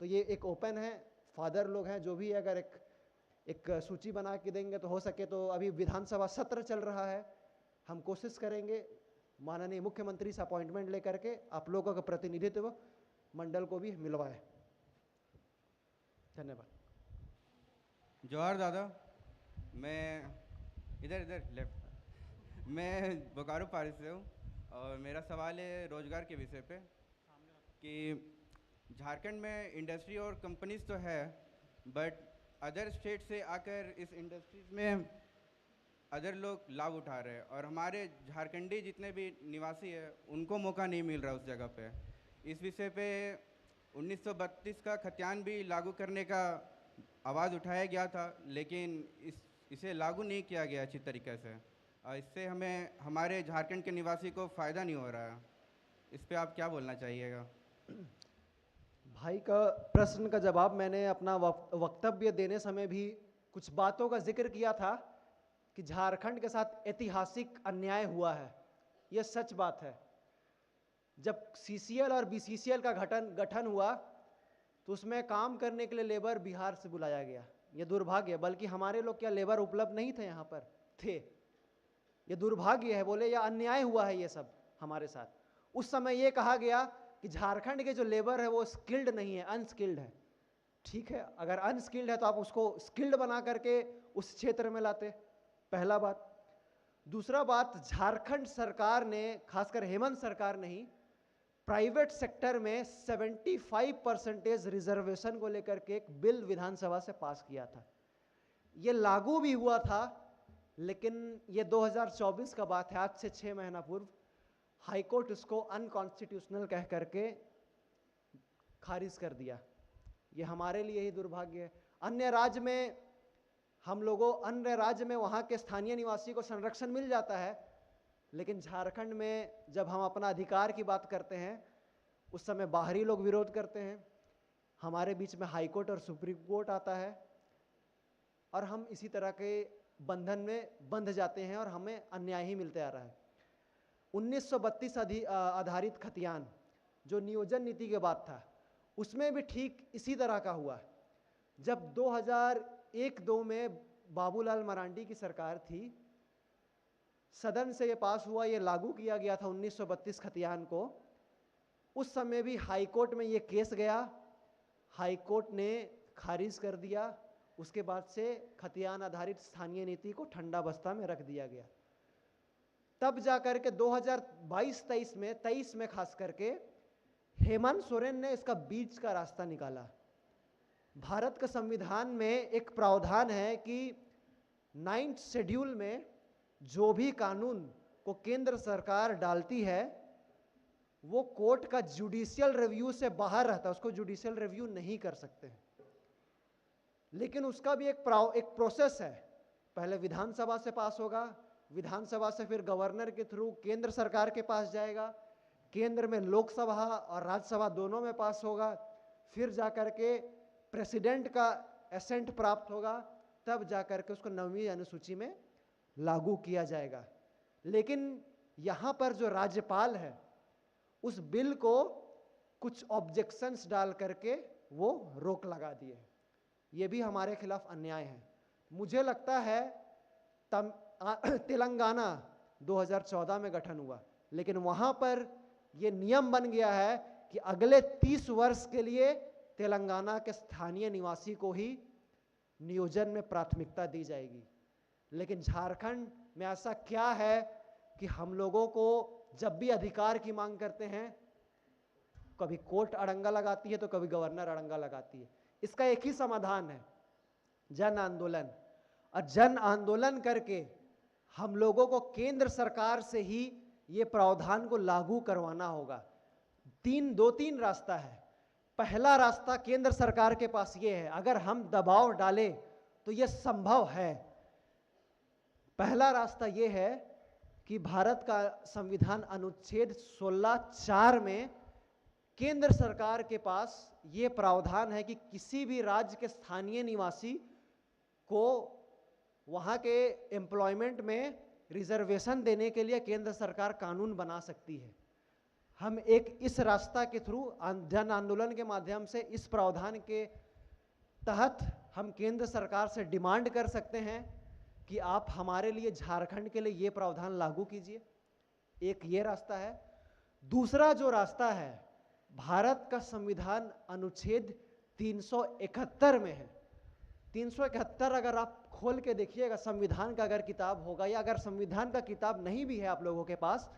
तो ये एक ओपन है, फादर लोग हैं जो भी, अगर एक सूची बना के देंगे तो हो सके तो। अभी विधानसभा सत्र चल रहा है, हम कोशिश करेंगे माननीय मुख्यमंत्री से अपॉइंटमेंट लेकर के आप लोगों का प्रतिनिधित्व मंडल को भी मिलवाए। धन्यवाद। जोहार दादा, मैं इधर लेफ्ट, मैं बोकारो पारिस से हूँ, और मेरा सवाल है रोजगार के विषय पे कि झारखंड में इंडस्ट्री और कंपनीज तो है, बट अदर स्टेट से आकर इस इंडस्ट्रीज में अदर लोग लाभ उठा रहे हैं, और हमारे झारखंडी जितने भी निवासी हैं उनको मौका नहीं मिल रहा उस जगह पे। इस विषय पे 1932 का खतियान भी लागू करने का आवाज़ उठाया गया था, लेकिन इसे लागू नहीं किया गया अच्छी तरीके से, और इससे हमें, हमारे झारखंड के निवासी को फ़ायदा नहीं हो रहा है। इस पे आप क्या बोलना चाहिएगा? भाई का प्रश्न का जवाब मैंने अपना वक्तव्य देने समय भी कुछ बातों का जिक्र किया था कि झारखंड के साथ ऐतिहासिक अन्याय हुआ है, ये सच बात है। जब सीसीएल और बीसीसीएल का गठन हुआ तो उसमें काम करने के लिए लेबर बिहार से बुलाया गया। ये दुर्भाग्य, बल्कि हमारे लोग क्या लेबर उपलब्ध नहीं थे, यहाँ पर थे। ये दुर्भाग्य है, बोले या अन्याय हुआ है ये सब हमारे साथ। उस समय ये कहा गया कि झारखंड के जो लेबर है वो स्किल्ड नहीं है, अनस्किल्ड है। ठीक है, अगर अनस्किल्ड है तो आप उसको स्किल्ड बना करके उस क्षेत्र में लाते, पहला बात। दूसरा बात, झारखंड सरकार ने, खासकर हेमंत सरकार ने ही प्राइवेट सेक्टर में 75% रिजर्वेशन को लेकर के एक बिल विधानसभा से पास किया था। ये लागू भी हुआ था, लेकिन ये 2024 का बात है, आज से 6 महीना पूर्व हाईकोर्ट इसको अनकॉन्स्टिट्यूशनल कह करके खारिज कर दिया। ये हमारे लिए ही दुर्भाग्य है। अन्य राज्य में वहाँ के स्थानीय निवासी को संरक्षण मिल जाता है, लेकिन झारखंड में जब हम अपना अधिकार की बात करते हैं उस समय बाहरी लोग विरोध करते हैं, हमारे बीच में हाई कोर्ट और सुप्रीम कोर्ट आता है और हम इसी तरह के बंधन में बंध जाते हैं और हमें अन्याय ही मिलते आ रहा है। 1932 आधारित खतियान जो नियोजन नीति के बाद था, उसमें भी ठीक इसी तरह का हुआ। जब 2001-2 में बाबूलाल मरांडी की सरकार थी, सदन से ये पास हुआ, ये लागू किया गया था 1932 खतियान को। उस समय भी हाई कोर्ट में ये केस गया, हाई कोर्ट ने खारिज कर दिया। उसके बाद से खतियान आधारित स्थानीय नीति को ठंडा बस्ता में रख दिया गया। तब जाकर के 2022-23 में खास करके हेमंत सोरेन ने इसका बीच का रास्ता निकाला। भारत का संविधान में एक प्रावधान है कि 9th शेड्यूल में जो भी कानून को केंद्र सरकार डालती है वो कोर्ट का जुडिशियल रिव्यू से बाहर रहता है, उसको जुडिशियल रिव्यू नहीं कर सकते। लेकिन उसका भी एक प्रोसेस है, पहले विधानसभा से पास होगा, विधानसभा से फिर गवर्नर के थ्रू केंद्र सरकार के पास जाएगा, केंद्र में लोकसभा और राज्यसभा दोनों में पास होगा, फिर जाकर के प्रेसिडेंट का एसेंट प्राप्त होगा, तब जाकर के उसको 9वीं अनुसूची में लागू किया जाएगा। लेकिन यहाँ पर जो राज्यपाल है उस बिल को कुछ ऑब्जेक्शंस डाल करके वो रोक लगा दिए। ये भी हमारे खिलाफ अन्याय है। मुझे लगता है तेलंगाना 2014 में गठन हुआ, लेकिन वहाँ पर ये नियम बन गया है कि अगले 30 वर्ष के लिए तेलंगाना के स्थानीय निवासी को ही नियोजन में प्राथमिकता दी जाएगी। लेकिन झारखंड में ऐसा क्या है कि हम लोगों को जब भी अधिकार की मांग करते हैं, कभी कोर्ट अड़ंगा लगाती है तो कभी गवर्नर अड़ंगा लगाती है। इसका एक ही समाधान है, जन आंदोलन। और जन आंदोलन करके हम लोगों को केंद्र सरकार से ही ये प्रावधान को लागू करवाना होगा। 2-3 रास्ता है। पहला रास्ता केंद्र सरकार के पास ये है, अगर हम दबाव डालें तो ये संभव है। पहला रास्ता ये है कि भारत का संविधान अनुच्छेद 16(4) में केंद्र सरकार के पास ये प्रावधान है कि किसी भी राज्य के स्थानीय निवासी को वहाँ के एम्प्लॉयमेंट में रिजर्वेशन देने के लिए केंद्र सरकार कानून बना सकती है। हम एक इस रास्ता के थ्रू जन आंदोलन के माध्यम से इस प्रावधान के तहत हम केंद्र सरकार से डिमांड कर सकते हैं कि आप हमारे लिए, झारखंड के लिए ये प्रावधान लागू कीजिए। एक ये रास्ता है। दूसरा जो रास्ता है, भारत का संविधान अनुच्छेद 371 में है। 371 अगर आप खोल के देखिएगा, संविधान का अगर किताब होगा, या अगर संविधान का किताब नहीं भी है आप लोगों के पास,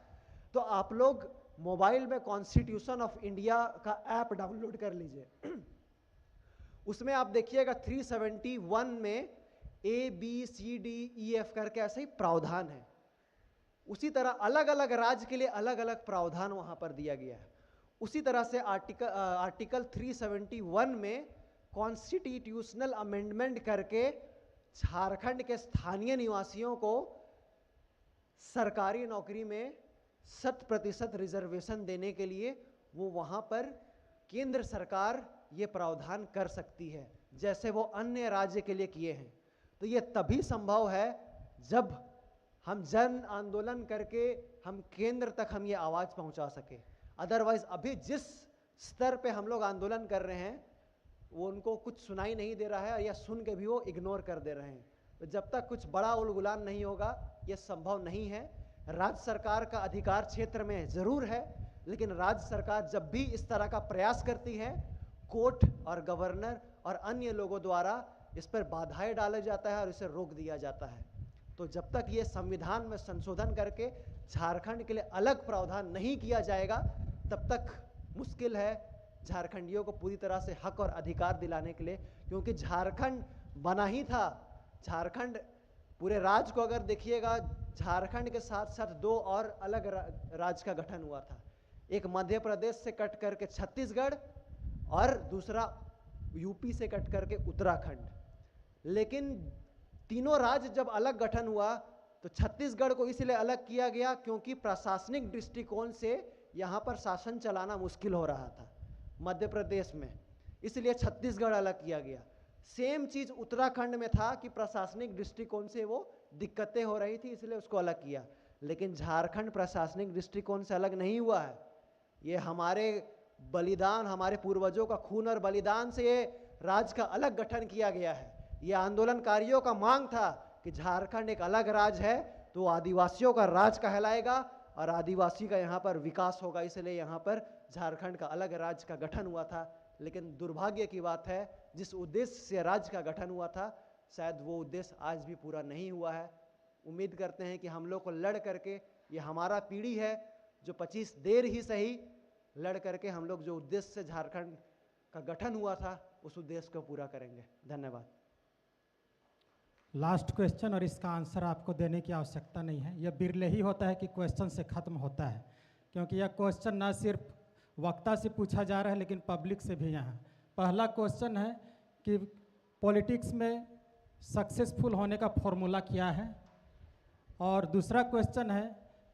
तो आप लोग मोबाइल में कॉन्स्टिट्यूशन ऑफ इंडिया का ऐप डाउनलोड कर लीजिए। उसमें आप देखिएगा 371 में ABCDEF करके ऐसे ही प्रावधान है। उसी तरह अलग अलग राज्य के लिए अलग अलग प्रावधान वहां पर दिया गया है। उसी तरह से आर्टिकल 371 में कॉन्स्टिट्यूशनल अमेंडमेंट करके झारखंड के स्थानीय निवासियों को सरकारी नौकरी में 100% रिजर्वेशन देने के लिए वो वहाँ पर केंद्र सरकार ये प्रावधान कर सकती है, जैसे वो अन्य राज्य के लिए किए हैं। तो ये तभी संभव है जब हम जन आंदोलन करके हम केंद्र तक हम ये आवाज़ पहुंचा सके। अदरवाइज अभी जिस स्तर पे हम लोग आंदोलन कर रहे हैं वो उनको कुछ सुनाई नहीं दे रहा है, या सुन के भी वो इग्नोर कर दे रहे हैं। तो जब तक कुछ बड़ा उलगुलान नहीं होगा ये संभव नहीं है। राज्य सरकार का अधिकार क्षेत्र में ज़रूर है, लेकिन राज्य सरकार जब भी इस तरह का प्रयास करती है, कोर्ट और गवर्नर और अन्य लोगों द्वारा इस पर बाधाएं डाला जाता है और इसे रोक दिया जाता है। तो जब तक ये संविधान में संशोधन करके झारखंड के लिए अलग प्रावधान नहीं किया जाएगा, तब तक मुश्किल है झारखंडियों को पूरी तरह से हक और अधिकार दिलाने के लिए। क्योंकि झारखंड बना ही था, झारखंड पूरे राज्य को अगर देखिएगा, झारखंड के साथ साथ दो और अलग राज्य का गठन हुआ था। एक मध्य प्रदेश से कट करके छत्तीसगढ़ और दूसरा यूपी से कट करके उत्तराखंड। लेकिन तीनों राज्य जब अलग गठन हुआ तो छत्तीसगढ़ को इसलिए अलग किया गया क्योंकि प्रशासनिक दृष्टिकोण से यहाँ पर शासन चलाना मुश्किल हो रहा था मध्य प्रदेश में, इसलिए छत्तीसगढ़ अलग किया गया। सेम चीज़ उत्तराखंड में था कि प्रशासनिक दृष्टिकोण से वो दिक्कतें हो रही थी, इसलिए उसको अलग किया। लेकिन झारखंड प्रशासनिक दृष्टिकोण से अलग नहीं हुआ है। ये हमारे बलिदान, हमारे पूर्वजों का खून और बलिदान से ये राज्य का अलग गठन किया गया है। ये आंदोलनकारियों का मांग था कि झारखंड एक अलग राज्य है तो आदिवासियों का राज्य कहलाएगा और आदिवासी का यहाँ पर विकास होगा, इसलिए यहाँ पर झारखंड का अलग राज्य का गठन हुआ था। लेकिन दुर्भाग्य की बात है, जिस उद्देश्य से राज्य का गठन हुआ था शायद वो उद्देश्य आज भी पूरा नहीं हुआ है। उम्मीद करते हैं कि हम लोग को लड़ करके, ये हमारा पीढ़ी है जो 25 देर ही सही लड़ करके हम लोग जो उद्देश्य से झारखंड का गठन हुआ था उस उद्देश्य को पूरा करेंगे। धन्यवाद। लास्ट क्वेश्चन, और इसका आंसर आपको देने की आवश्यकता नहीं है। यह बिरले ही होता है कि क्वेश्चन से ख़त्म होता है, क्योंकि यह क्वेश्चन ना सिर्फ वक्ता से पूछा जा रहा है लेकिन पब्लिक से भी। यहाँ पहला क्वेश्चन है कि पॉलिटिक्स में सक्सेसफुल होने का फॉर्मूला क्या है, और दूसरा क्वेश्चन है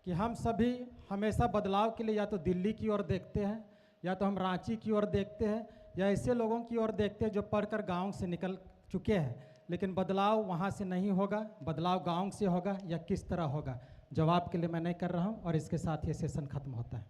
कि हम सभी हमेशा बदलाव के लिए या तो दिल्ली की ओर देखते हैं, या तो हम रांची की ओर देखते हैं, या ऐसे लोगों की ओर देखते हैं जो पढ़कर गांव से निकल चुके हैं। लेकिन बदलाव वहाँ से नहीं होगा, बदलाव गांव से होगा, या किस तरह होगा? जवाब के लिए मैं नहीं कर रहा हूँ, और इसके साथ ये सेशन खत्म होता है।